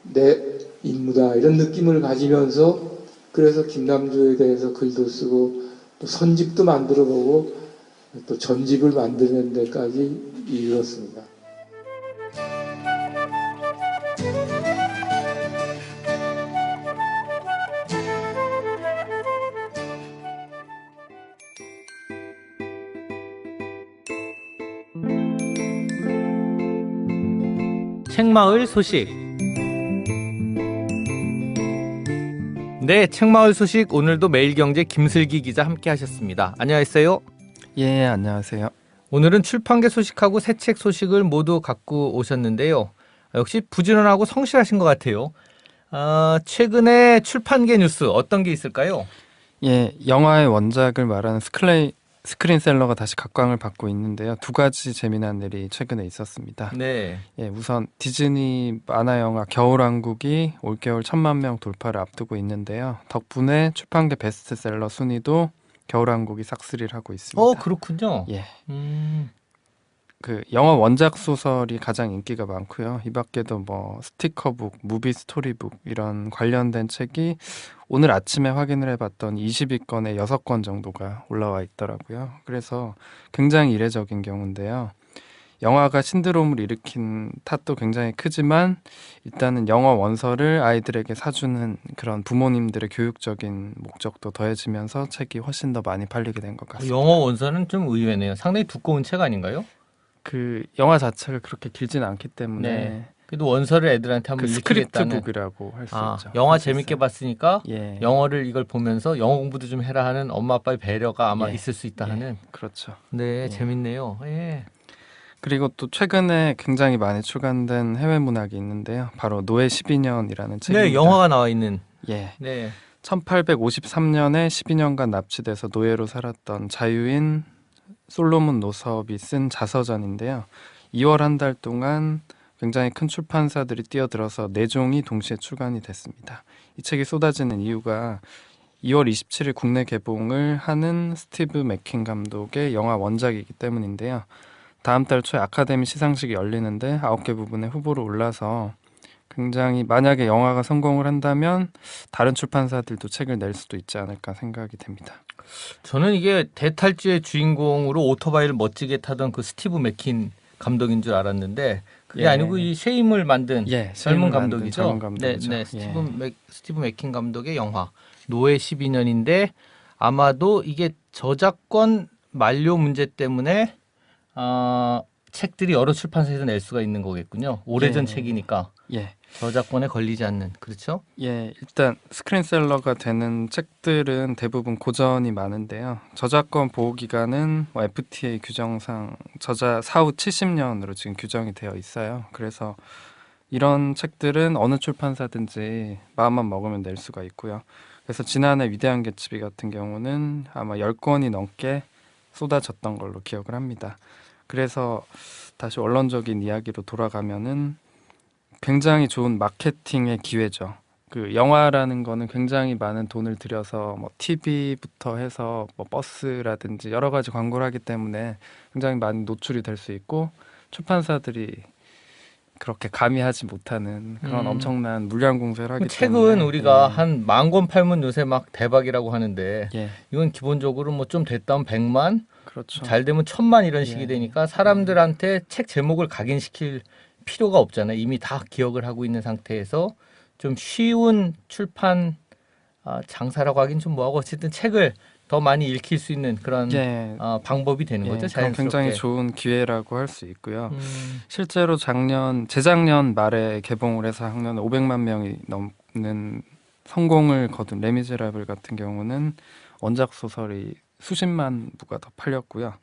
내 임무다 이런 느낌을 가지면서 그래서 김남주에 대해서 글도 쓰고 또 선집도 만들어보고 또 전집을 만드는 데까지 이르렀습니다.
책마을 소식. 네, 책마을 소식 오늘도 매일경제 김슬기 기자 함께 하셨습니다. 안녕하세요.
예, 안녕하세요.
오늘은 출판계 소식하고 새 책 소식을 모두 갖고 오셨는데요. 역시 부지런하고 성실하신 것 같아요. 최근에 출판계 뉴스 어떤 게 있을까요?
예, 영화의 원작을 말하는 스크린셀러가 다시 각광을 받고 있는데요. 두 가지 재미난 일이 최근에 있었습니다.
네.
예, 우선 디즈니 만화 영화 겨울왕국이 올겨울 1,000만 명 돌파를 앞두고 있는데요. 덕분에 출판계 베스트셀러 순위도 겨울왕국이 싹쓸이를 하고 있습니다.
그렇군요.
예. 그 영화 원작 소설이 가장 인기가 많고요. 이 밖에도 뭐 스티커북, 무비 스토리북 이런 관련된 책이 오늘 아침에 확인을 해봤던 20위권에 6권 정도가 올라와 있더라고요. 그래서 굉장히 이례적인 경우인데요. 영화가 신드롬을 일으킨 탓도 굉장히 크지만 일단은 영화 원서를 아이들에게 사주는 그런 부모님들의 교육적인 목적도 더해지면서 책이 훨씬 더 많이 팔리게 된 것 같습니다.
영화 원서는 좀 의외네요. 상당히 두꺼운 책 아닌가요?
그 영화 자체가 그렇게 길지는 않기 때문에
네. 그래도 원서를 애들한테 한번
그
읽히겠다는.
스크립트북이라고 할 수 있죠.
영화 재밌게 봤으니까
예.
영어를 이걸 보면서 영어 공부도 좀 해라 하는 엄마 아빠의 배려가 아마
예.
있을 수 있다 하는.
그렇죠.
네,
예.
재밌네요. 예.
그리고 또 최근에 굉장히 많이 출간된 해외 문학이 있는데요. 바로 노예 12년이라는 책입니다.
네, 영화가 나와 있는.
예.
네.
1853년에 12년간 납치돼서 노예로 살았던 자유인 솔로몬 노섭이 쓴 자서전인데요. 2월 한 달 동안 굉장히 큰 출판사들이 뛰어들어서 4종이 동시에 출간이 됐습니다. 이 책이 쏟아지는 이유가 2월 27일 국내 개봉을 하는 스티브 맥킨 감독의 영화 원작이기 때문인데요. 다음 달 초에 아카데미 시상식이 열리는데 9개 부분에 후보로 올라서 굉장히 만약에 영화가 성공을 한다면 다른 출판사들도 책을 낼 수도 있지 않을까 생각이 됩니다.
저는 이게 대탈주의 주인공으로 오토바이를 멋지게 타던 그 스티브 맥킨 감독인 줄 알았는데 그게
예.
아니고 이 쉐임을 만든 젊은
쉐임을 만든
감독이죠.
젊은 감독이죠.
네, 스티브 맥킨 감독의 영화 노예 12년인데 아마도 이게 저작권 만료 문제 때문에 책들이 여러 출판사에서 낼 수가 있는 거겠군요. 오래전
예.
책이니까
예.
저작권에 걸리지 않는. 그렇죠?
예, 일단 스크린셀러가 되는 책들은 대부분 고전이 많은데요. 저작권 보호 기간은 뭐 FTA 규정상 저자 사후 70년으로 지금 규정이 되어 있어요. 그래서 이런 책들은 어느 출판사든지 마음만 먹으면 낼 수가 있고요. 그래서 지난해 위대한 개츠비 같은 경우는 아마 10권이 넘게 쏟아졌던 걸로 기억을 합니다. 그래서 다시 원론적인 이야기로 돌아가면은 굉장히 좋은 마케팅의 기회죠. 그 영화라는 거는 굉장히 많은 돈을 들여서 뭐 TV부터 해서 뭐 버스라든지 여러 가지 광고를 하기 때문에 굉장히 많이 노출이 될 수 있고 출판사들이 그렇게 감히 하지 못하는 그런 엄청난 물량 공세를 하기
책은
때문에
우리가
예.
한 10,000권 팔면 요새 막 대박이라고 하는데
예,
이건 기본적으로 뭐 좀 됐다면 100만,
그렇죠.
잘 되면 1,000만 이런
예.
식이 되니까 사람들한테 책 제목을 각인시킬 필요가 없잖아요. 이미 다 기억을 하고 있는 상태에서 좀 쉬운 출판 장사라고 하긴 좀 뭐하고 어쨌든 책을 더 많이 읽힐 수 있는 그런
예,
방법이 되는 거죠.
그건
자연스럽게.
굉장히 좋은 기회라고 할 수 있고요.
음,
실제로 재작년 말에 개봉을 해서 학년 500만 명이 넘는 성공을 거둔 레미제라블 같은 경우는 원작 소설이 수십만 부가 더 팔렸고요.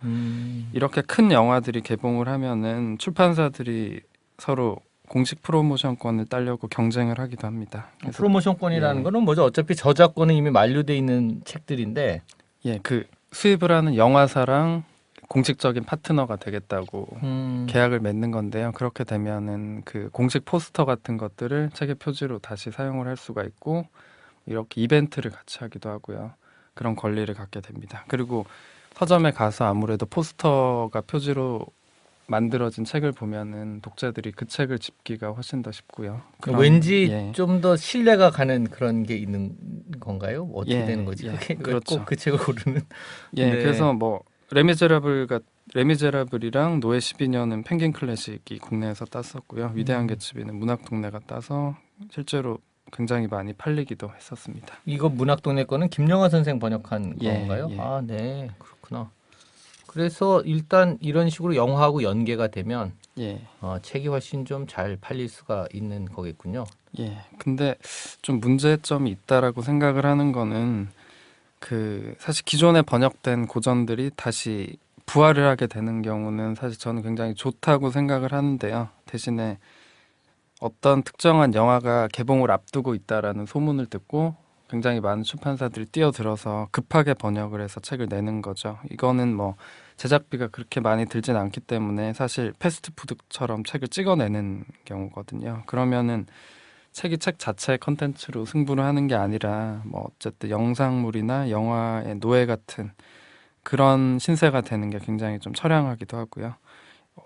이렇게 큰 영화들이 개봉을 하면은 출판사들이 서로 공식 프로모션권을 따려고 경쟁을 하기도 합니다. 그래서
프로모션권이라는
예.
거는 뭐죠? 어차피 저작권은 이미 만료돼 있는 책들인데
예, 그 수입을 하는 영화사랑 공식적인 파트너가 되겠다고 계약을 맺는 건데요. 그렇게 되면은 그 공식 포스터 같은 것들을 책의 표지로 다시 사용을 할 수가 있고 이렇게 이벤트를 같이 하기도 하고요. 그런 권리를 갖게 됩니다. 그리고 서점에 가서 아무래도 포스터가 표지로 만들어진 책을 보면은 독자들이 그 책을 집기가 훨씬 더 쉽고요. 그런-
왠지
예.
좀 더 신뢰가 가는 그런 게 있는 건가요? 어떻게
예,
되는 거지?
예,
그게
그렇죠.
꼭 그 책을 고르는.
예,
네.
그래서 뭐 레미제라블이랑 노예 12년은 펭귄 클래식이 국내에서 땄었고요. 위대한 개츠비는 문학 동네가 따서 실제로 굉장히 많이 팔리기도 했었습니다.
이거 문학동네 거는 김영하 선생 번역한
예,
건가요?
예.
아, 네, 그렇구나. 그래서 일단 이런 식으로 영화하고 연계가 되면
예,
책이 훨씬 좀 잘 팔릴 수가 있는 거겠군요.
예. 근데 좀 문제점이 있다라고 생각을 하는 거는 그 사실 기존에 번역된 고전들이 다시 부활을 하게 되는 경우는 사실 저는 굉장히 좋다고 생각을 하는데요. 대신에 어떤 특정한 영화가 개봉을 앞두고 있다라는 소문을 듣고 굉장히 많은 출판사들이 뛰어들어서 급하게 번역을 해서 책을 내는 거죠. 이거는 뭐 제작비가 그렇게 많이 들진 않기 때문에 사실 패스트푸드처럼 책을 찍어내는 경우거든요. 그러면은 책이 책 자체의 컨텐츠로 승부를 하는 게 아니라 뭐 어쨌든 영상물이나 영화의 노예 같은 그런 신세가 되는 게 굉장히 좀 처량하기도 하고요.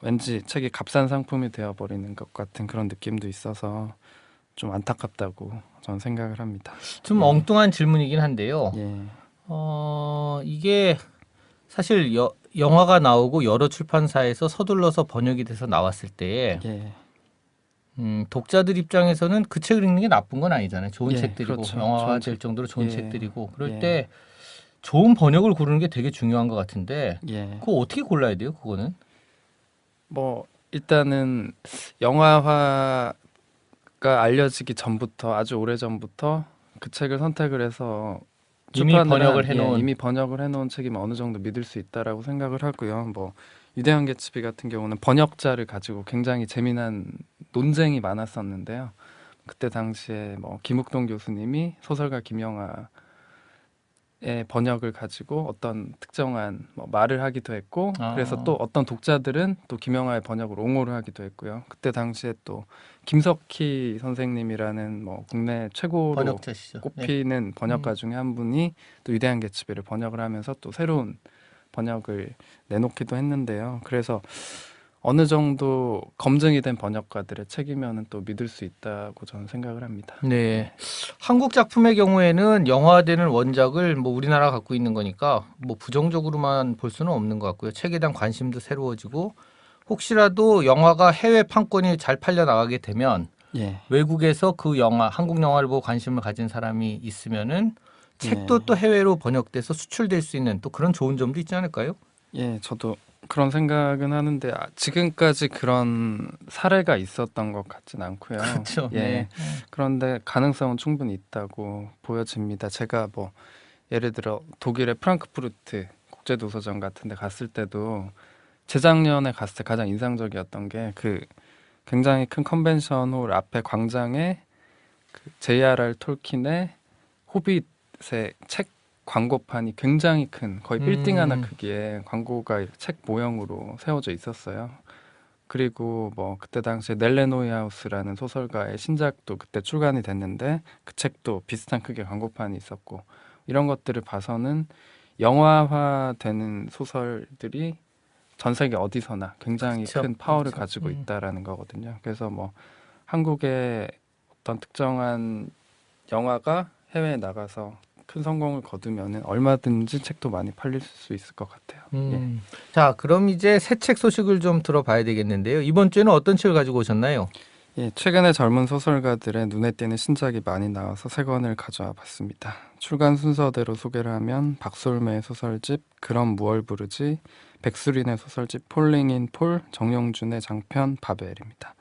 왠지 책이 값싼 상품이 되어버리는 것 같은 그런 느낌도 있어서 좀 안타깝다고 저는 생각을 합니다.
좀 엉뚱한 질문이긴 한데요.
예,
이게 사실 영화가 나오고 여러 출판사에서 서둘러서 번역이 돼서 나왔을 때에
예,
독자들 입장에서는 그 책을 읽는 게 나쁜 건 아니잖아요. 좋은
예,
책들이고
그렇죠.
영화가
좋은
될 정도로 좋은
예.
책들이고 그럴
예.
때 좋은 번역을 고르는 게 되게 중요한 것 같은데
예.
그거 어떻게 골라야 돼요? 그거는?
뭐 일단은 영화화가 알려지기 전부터 아주 오래 전부터 그 책을 선택을 해서
이미
출판을
번역을
한-
해놓은.
이미 번역을 해놓은 책이면 어느 정도 믿을 수 있다라고 생각을 하고요. 뭐 위대한 개츠비 같은 경우는 번역자를 가지고 굉장히 재미난 논쟁이 많았었는데요. 그때 당시에 뭐 김욱동 교수님이 소설가 김영하의 번역을 가지고 어떤 특정한 뭐 말을 하기도 했고 그래서 또 어떤 독자들은 또 김영하의 번역을 옹호를 하기도 했고요. 그때 당시에 또 김석희 선생님이라는 뭐 국내 최고로
번역자시죠. 네.
꼽히는 번역가 중에 한 분이 또 위대한 개츠비를 번역을 하면서 또 새로운 번역을 내놓기도 했는데요. 그래서 어느 정도 검증이 된 번역가들의 책이면은 또 믿을 수 있다고 저는 생각을 합니다.
네. 한국 작품의 경우에는 영화되는 원작을 뭐 우리나라가 갖고 있는 거니까 뭐 부정적으로만 볼 수는 없는 것 같고요. 책에 대한 관심도 새로워지고 혹시라도 영화가 해외 판권이 잘 팔려 나가게 되면
예,
외국에서 그 영화, 한국 영화를 보고 관심을 가진 사람이 있으면은 책도
네.
또 해외로 번역돼서 수출될 수 있는 또 그런 좋은 점도 있지 않을까요?
예, 저도 그런 생각은 하는데 지금까지 그런 사례가 있었던 것 같진 않고요.
그렇죠.
예.
네.
그런데 가능성은 충분히 있다고 보여집니다. 제가 뭐 예를 들어 독일의 프랑크푸르트 국제도서전 같은 데 갔을 때도 재작년에 갔을 때 가장 인상적이었던 게 그 굉장히 큰 컨벤션홀 앞에 광장에 그 J.R.R. 톨킨의 호빗의 책 광고판이 굉장히 큰 거의 빌딩 하나 크기의 광고가 책 모형으로 세워져 있었어요. 그리고 뭐 그때 당시에 넬레 노이하우스라는 소설가의 신작도 그때 출간이 됐는데 그 책도 비슷한 크기의 광고판이 있었고 이런 것들을 봐서는 영화화되는 소설들이 전 세계 어디서나 굉장히
그쵸.
큰 파워를
그쵸.
가지고 있다라는 거거든요. 그래서 뭐 한국의 어떤 특정한 영화가 해외에 나가서 큰 성공을 거두면은 얼마든지 책도 많이 팔릴 수 있을 것 같아요. 예.
자, 그럼 이제 새 책 소식을 좀 들어봐야 되겠는데요. 이번 주에는 어떤 책을 가지고 오셨나요?
예, 최근에 젊은 소설가들의 눈에 띄는 신작이 많이 나와서 세 권을 가져와 봤습니다. 출간 순서대로 소개를 하면 박솔매의 소설집 그럼 무얼 부르지, 백수린의 소설집 폴링 인 폴, 정영준의 장편 바벨입니다.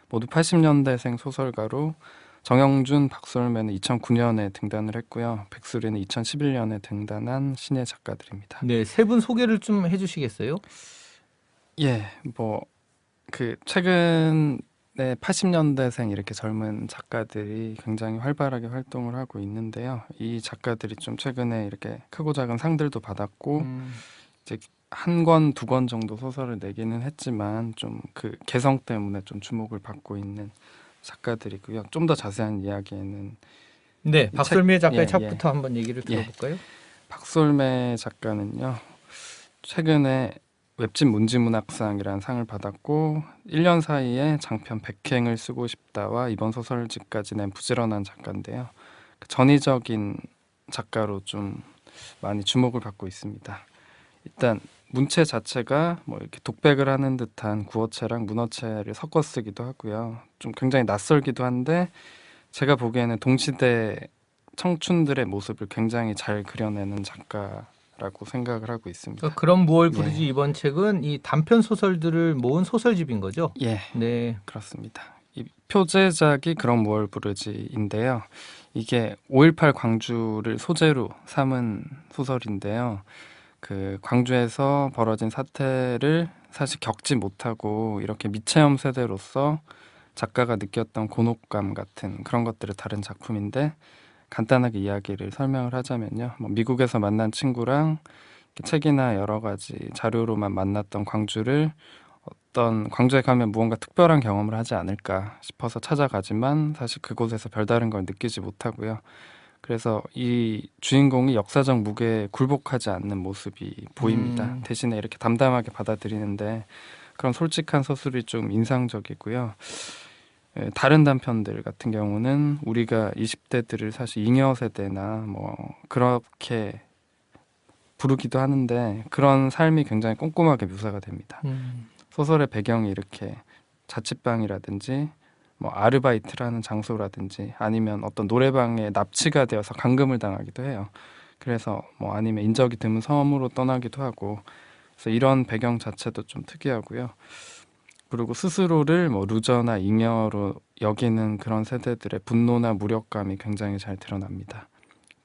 모두 80년대생 소설가로 정영준, 박솔매는 2009년에 등단을 했고요. 백수린은 2011년에 등단한 신예 작가들입니다.
네, 세 분 소개를 좀 해주시겠어요?
예, 뭐 그 최근에 80년대생 이렇게 젊은 작가들이 굉장히 활발하게 활동을 하고 있는데요. 이 작가들이 좀 최근에 이렇게 크고 작은 상들도 받았고 이제 한 권, 두 권 정도 소설을 내기는 했지만 좀 그 개성 때문에 좀 주목을 받고 있는 작가들이고요. 좀 더 자세한 이야기에는
네, 박솔매 작가의
예,
책부터 한번 얘기를 들어볼까요?
박솔매 작가는요. 최근에 웹진 문지문학상이라는 상을 받았고 1년 사이에 장편 100행을 쓰고 싶다와 이번 소설집까지 낸 부지런한 작가인데요. 전위적인 작가로 좀 많이 주목을 받고 있습니다. 일단 문체 자체가 뭐 이렇게 독백을 하는 듯한 구어체랑 문어체를 섞어 쓰기도 하고요. 좀 굉장히 낯설기도 한데 제가 보기에는 동시대 청춘들의 모습을 굉장히 잘 그려내는 작가라고 생각을 하고 있습니다.
그럼 무얼 부르지 이번 책은 이 단편 소설들을 모은 소설집인 거죠?
예,
네.
그렇습니다. 이 표제작이 그럼 무얼 부르지인데요. 이게 5.18 광주를 소재로 삼은 소설인데요. 그 광주에서 벌어진 사태를 사실 겪지 못하고 이렇게 미체험 세대로서 작가가 느꼈던 곤혹감 같은 그런 것들을 다룬 작품인데 간단하게 이야기를 설명을 하자면요. 뭐 미국에서 만난 친구랑 책이나 여러 가지 자료로만 만났던 광주를 어떤 광주에 가면 무언가 특별한 경험을 하지 않을까 싶어서 찾아가지만 사실 그곳에서 별다른 걸 느끼지 못하고요. 그래서 이 주인공이 역사적 무게에 굴복하지 않는 모습이 보입니다. 대신에 이렇게 담담하게 받아들이는데 그런 솔직한 서술이 좀 인상적이고요. 다른 단편들 같은 경우는 우리가 20대들을 사실 잉여 세대나 뭐 그렇게 부르기도 하는데 그런 삶이 굉장히 꼼꼼하게 묘사가 됩니다. 소설의 배경이 이렇게 자취방이라든지 뭐 아르바이트라는 장소라든지 아니면 어떤 노래방에 납치가 되어서 감금을 당하기도 해요. 그래서 뭐 아니면 인적이 드문 섬으로 떠나기도 하고 그래서 이런 배경 자체도 좀 특이하고요. 그리고 스스로를 뭐 루저나 잉여로 여기는 그런 세대들의 분노나 무력감이 굉장히 잘 드러납니다.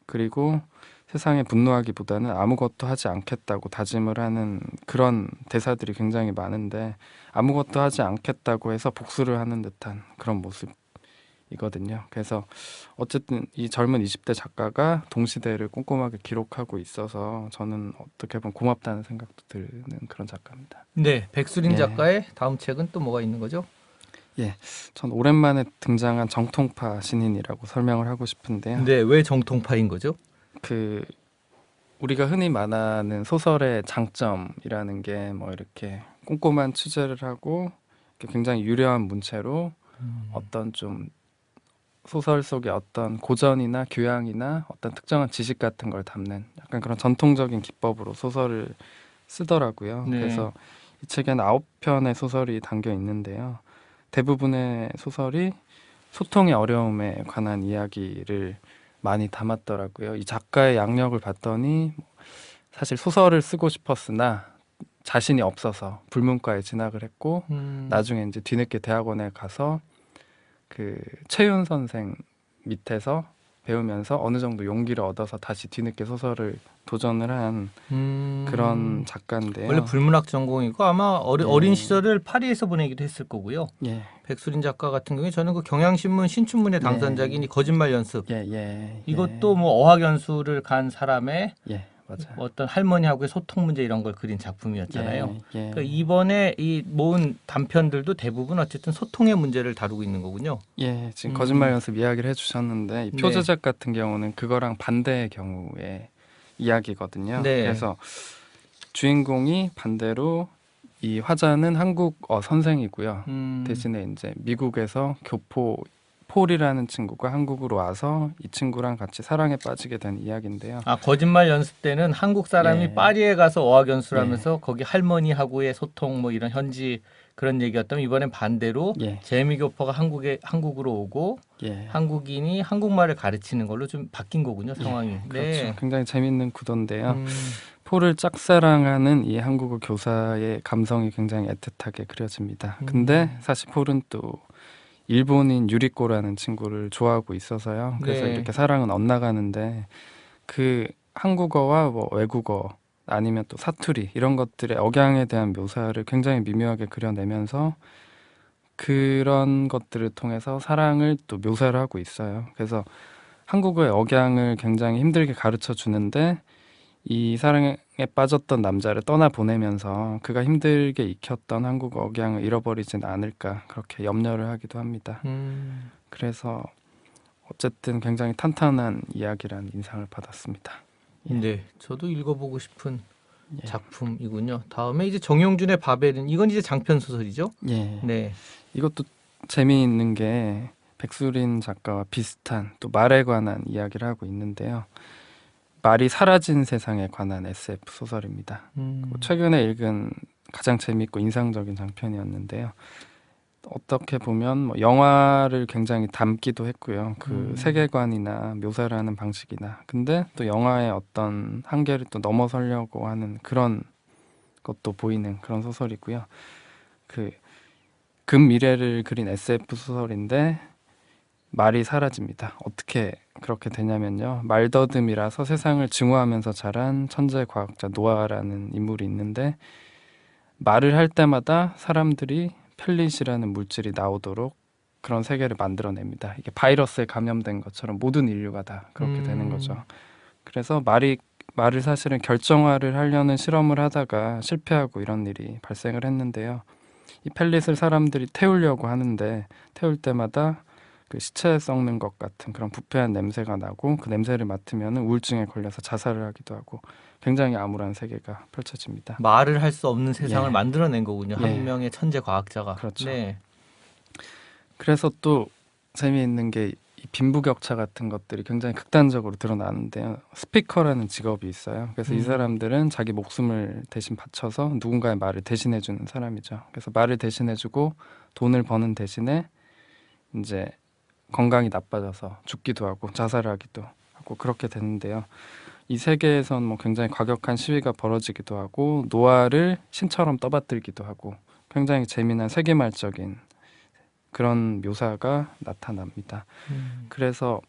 그리고 세상에 분노하기보다는 아무것도 하지 않겠다고 다짐을 하는 그런 대사들이 굉장히 많은데 아무것도 하지 않겠다고 해서 복수를 하는 듯한 그런 모습이거든요. 그래서 어쨌든 이 젊은 20대 작가가 동시대를 꼼꼼하게 기록하고 있어서 저는 어떻게 보면 고맙다는 생각도 드는 그런 작가입니다.
네, 백수린
예.
작가의 다음 책은 또 뭐가 있는 거죠?
예, 전 오랜만에 등장한 정통파 신인이라고 설명을 하고 싶은데요.
네, 왜 정통파인 거죠?
그 우리가 흔히 말하는 소설의 장점이라는 게 뭐 이렇게 꼼꼼한 취재를 하고 이렇게 굉장히 유려한 문체로 어떤 좀 소설 속의 어떤 고전이나 교양이나 어떤 특정한 지식 같은 걸 담는 약간 그런 전통적인 기법으로 소설을 쓰더라고요.
네.
그래서 이 책에는 9편의 소설이 담겨 있는데요. 대부분의 소설이 소통의 어려움에 관한 이야기를 많이 담았더라고요. 이 작가의 양력을 봤더니 사실 소설을 쓰고 싶었으나 자신이 없어서 불문과에 진학을 했고 나중에 이제 뒤늦게 대학원에 가서 그 최윤 선생 밑에서 배우면서 어느 정도 용기를 얻어서 다시 뒤늦게 소설을 도전을 한 그런 작가인데요.
원래 불문학 전공이고 아마 어린 시절을 파리에서 보내기도 했을 거고요.
예.
백수린 작가 같은 경우에 저는 그 경향신문 신춘문예 당선작인 이 거짓말 연습 이것도 뭐 어학 연수를 간 사람의
맞아요.
어떤 할머니하고의 소통 문제 이런 걸 그린 작품이었잖아요.
예.
그러니까 이번에 이 모은 단편들도 대부분 어쨌든 소통의 문제를 다루고 있는 거군요.
예, 지금 거짓말 연습 이야기를 해주셨는데 이 표제작 같은 경우는 그거랑 반대의 경우의 이야기거든요.
네.
그래서 주인공이 반대로 이 화자는 한국어 선생이고요. 대신에 이제 미국에서 교포 폴이라는 친구가 한국으로 와서 이 친구랑 같이 사랑에 빠지게 된 이야기인데요.
아, 거짓말 연습 때는 한국 사람이
예.
파리에 가서 어학 연수를 하면서 거기 할머니하고의 소통 뭐 이런 현지 그런 얘기였다면 이번엔 반대로 재미 교포가 한국으로 오고 한국인이 한국말을 가르치는 걸로 좀 바뀐 거군요, 상황이.
그렇죠. 굉장히 재밌는 구도인데요. 폴을 짝사랑하는 이 한국어 교사의 감성이 굉장히 애틋하게 그려집니다. 근데 사실 폴은 또 일본인 유리코라는 친구를 좋아하고 있어서요. 그래서 이렇게 사랑은 엇나가는데 그 한국어와 뭐 외국어 아니면 또 사투리 이런 것들의 억양에 대한 묘사를 굉장히 미묘하게 그려내면서 그런 것들을 통해서 사랑을 또 묘사를 하고 있어요. 그래서 한국어의 억양을 굉장히 힘들게 가르쳐 주는데 이 사랑에 빠졌던 남자를 떠나보내면서 그가 힘들게 익혔던 한국어 억양을 잃어버리진 않을까 그렇게 염려를 하기도 합니다. 그래서 어쨌든 굉장히 탄탄한 이야기라는 인상을 받았습니다.
네, 저도 읽어보고 싶은 작품이군요. 다음에 이제 정용준의 바벨은 이건 이제 장편 소설이죠? 네.
이것도 재미있는 게 백수린 작가와 비슷한 또 말에 관한 이야기를 하고 있는데요. 말이 사라진 세상에 관한 SF 소설입니다. 최근에 읽은 가장 재미있고 인상적인 장편이었는데요. 어떻게 보면 뭐 영화를 굉장히 닮기도 했고요. 그 세계관이나 묘사를 하는 방식이나 근데 또 영화의 어떤 한계를 또 넘어서려고 하는 그런 것도 보이는 그런 소설이고요. 그 근미래를 그린 SF 소설인데 말이 사라집니다. 어떻게 그렇게 되냐면요. 말더듬이라서 세상을 증오하면서 자란 천재 과학자 노아라는 인물이 있는데 말을 할 때마다 사람들이 펠릿이라는 물질이 나오도록 그런 세계를 만들어냅니다. 이게 바이러스에 감염된 것처럼 모든 인류가 다 그렇게 되는 거죠. 그래서 말을 사실은 결정화를 하려는 실험을 하다가 실패하고 이런 일이 발생을 했는데요. 이 펠릿을 사람들이 태우려고 하는데 태울 때마다 그 시체 썩는 것 같은 그런 부패한 냄새가 나고 그 냄새를 맡으면 우울증에 걸려서 자살을 하기도 하고 굉장히 암울한 세계가 펼쳐집니다.
말을 할 수 없는 세상을 만들어낸 거군요. 한 명의 천재 과학자가.
그렇죠.
네.
그래서 또 재미있는 게 이 빈부격차 같은 것들이 굉장히 극단적으로 드러나는데요. 스피커라는 직업이 있어요. 그래서 이 사람들은 자기 목숨을 대신 바쳐서 누군가의 말을 대신해주는 사람이죠. 그래서 말을 대신해주고 돈을 버는 대신에 이제 건강이 나빠져서 죽기도 하고 자살을 하기도 하고 그렇게 되는데요. 이 세계에선 뭐 굉장히 과격한 시위가 벌어지기도 하고 노아를 신처럼 떠받들기도 하고 굉장히 재미난 세계말적인 그런 묘사가 나타납니다. 그래서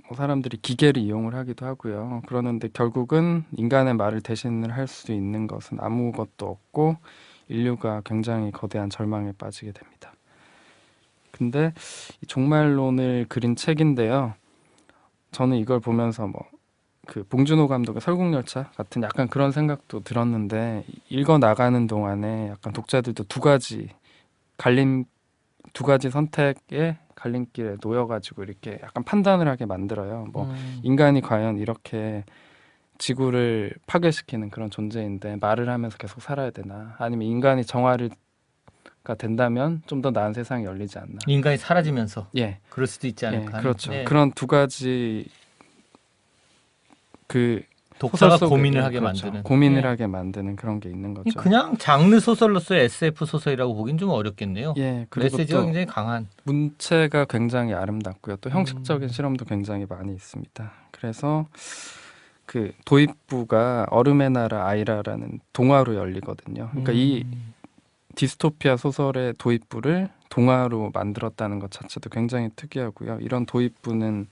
뭐 사람들이 기계를 이용을 하기도 하고요. 그러는데 결국은 인간의 말을 대신을 할 수 있는 것은 아무것도 없고 인류가 굉장히 거대한 절망에 빠지게 됩니다. 근데 이 종말론을 그린 책인데요. 저는 이걸 보면서 뭐 그 봉준호 감독의 설국열차 같은 약간 그런 생각도 들었는데 읽어 나가는 동안에 약간 독자들도 두 가지 선택의 갈림길에 놓여가지고 이렇게 약간 판단을 하게 만들어요. 뭐 인간이 과연 이렇게 지구를 파괴시키는 그런 존재인데 말을 하면서 계속 살아야 되나? 아니면 인간이 정화가 된다면 좀 더 나은 세상이 열리지 않나?
인간이 사라지면서 그럴 수도 있지 않을까?
그렇죠. 그런 두 가지 그
독자가
소설 속에,
고민을 하게
그렇죠.
만드는
고민을 하게 만드는 그런 게 있는 거죠.
그냥 장르 소설로서의 SF 소설이라고 보긴 좀 어렵겠네요.
그리고
메시지가
또
굉장히 강한.
문체가 굉장히 아름답고요. 또 형식적인 실험도 굉장히 많이 있습니다. 그래서 그 도입부가 얼음의 나라 아이라라는 동화로 열리거든요. 그러니까 이 디스토피아 소설의 도입부를 동화로 만들었다는 것 자체도 굉장히 특이하고요. 이런 도입부는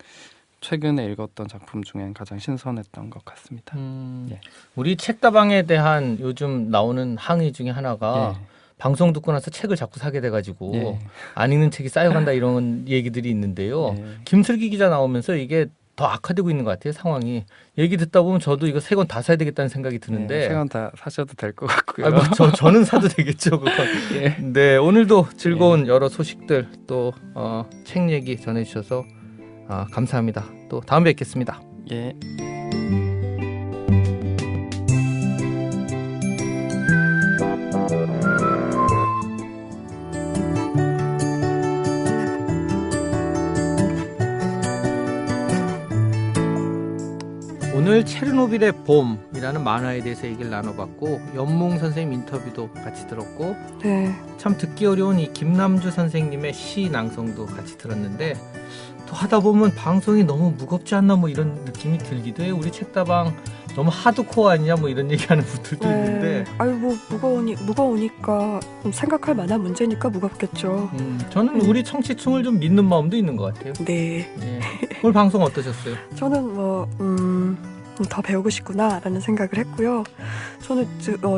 최근에 읽었던 작품 중엔 가장 신선했던 것 같습니다. 예.
우리 책다방에 대한 요즘 나오는 항의 중에 하나가
예.
방송 듣고 나서 책을 자꾸 사게 돼가지고
예.
안 읽는 책이 쌓여간다 이런 얘기들이 있는데요.
예.
김슬기 기자 나오면서 이게 더 악화되고 있는 것 같아요, 상황이. 얘기 듣다 보면 저도 이거 3권 다 사야 되겠다는 생각이 드는데.
세 권 다 사셔도 될 것 같고요.
아, 뭐 저는 사도 되겠죠, 그건.
예.
네, 오늘도 즐거운 여러 소식들 또 책 얘기 전해주셔서 감사합니다. 또 다음에 뵙겠습니다.
예.
오늘 체르노빌의 봄이라는 만화에 대해서 얘기를 나눠봤고 연몽 선생님 인터뷰도 같이 들었고
네.
참 듣기 어려운 이 김남주 선생님의 시 낭송도 같이 들었는데 또 하다 보면 방송이 너무 무겁지 않나 뭐 이런 느낌이 들기도 해요. 우리 책다방 너무 하드코어 아니냐 뭐 이런 얘기하는 분들도 있는데
아유 뭐 무거우니까 좀 생각할 만한 문제니까 무겁겠죠.
저는 우리 청취층을 좀 믿는 마음도 있는 것 같아요.
네.
예. 오늘 방송 어떠셨어요?
저는 더 배우고 싶구나라는 생각을 했고요. 저는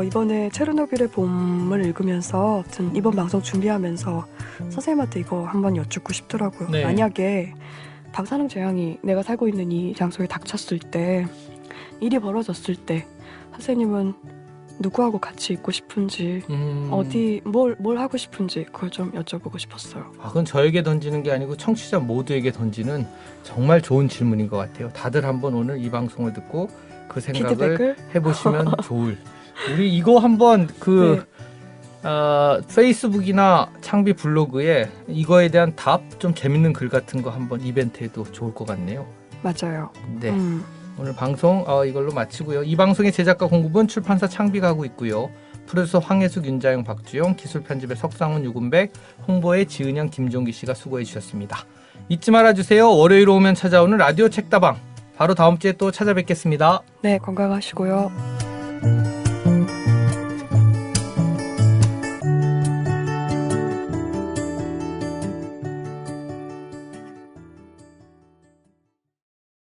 이번에 체르노빌의 봄을 읽으면서 이번 방송 준비하면서 선생님한테 이거 한번 여쭙고 싶더라고요.
네.
만약에 방사능 재앙이 내가 살고 있는 이 장소에 닥쳤을 때, 일이 벌어졌을 때 선생님은 누구하고 같이 있고 싶은지 뭘 하고 싶은지 그걸 좀 여쭤보고 싶었어요.
그건 저에게 던지는 게 아니고 청취자 모두에게 던지는 정말 좋은 질문인 것 같아요. 다들 한번 오늘 이 방송을 듣고 그 생각을
피드백을?
해보시면 좋을. 우리 이거 한번 페이스북이나 창비 블로그에 이거에 대한 답 좀 재밌는 글 같은 거 한번 이벤트해도 좋을 것 같네요.
맞아요.
네. 오늘 방송 이걸로 마치고요. 이 방송의 제작과 공급은 출판사 창비가 하고 있고요. 프로듀서 황혜숙, 윤자영, 박주영, 기술 편집의 석상훈, 유군백, 홍보의 지은영, 김종기 씨가 수고해 주셨습니다. 잊지 말아주세요. 월요일 오면 찾아오는 라디오 책다방. 바로 다음 주에 또 찾아뵙겠습니다.
네, 건강하시고요.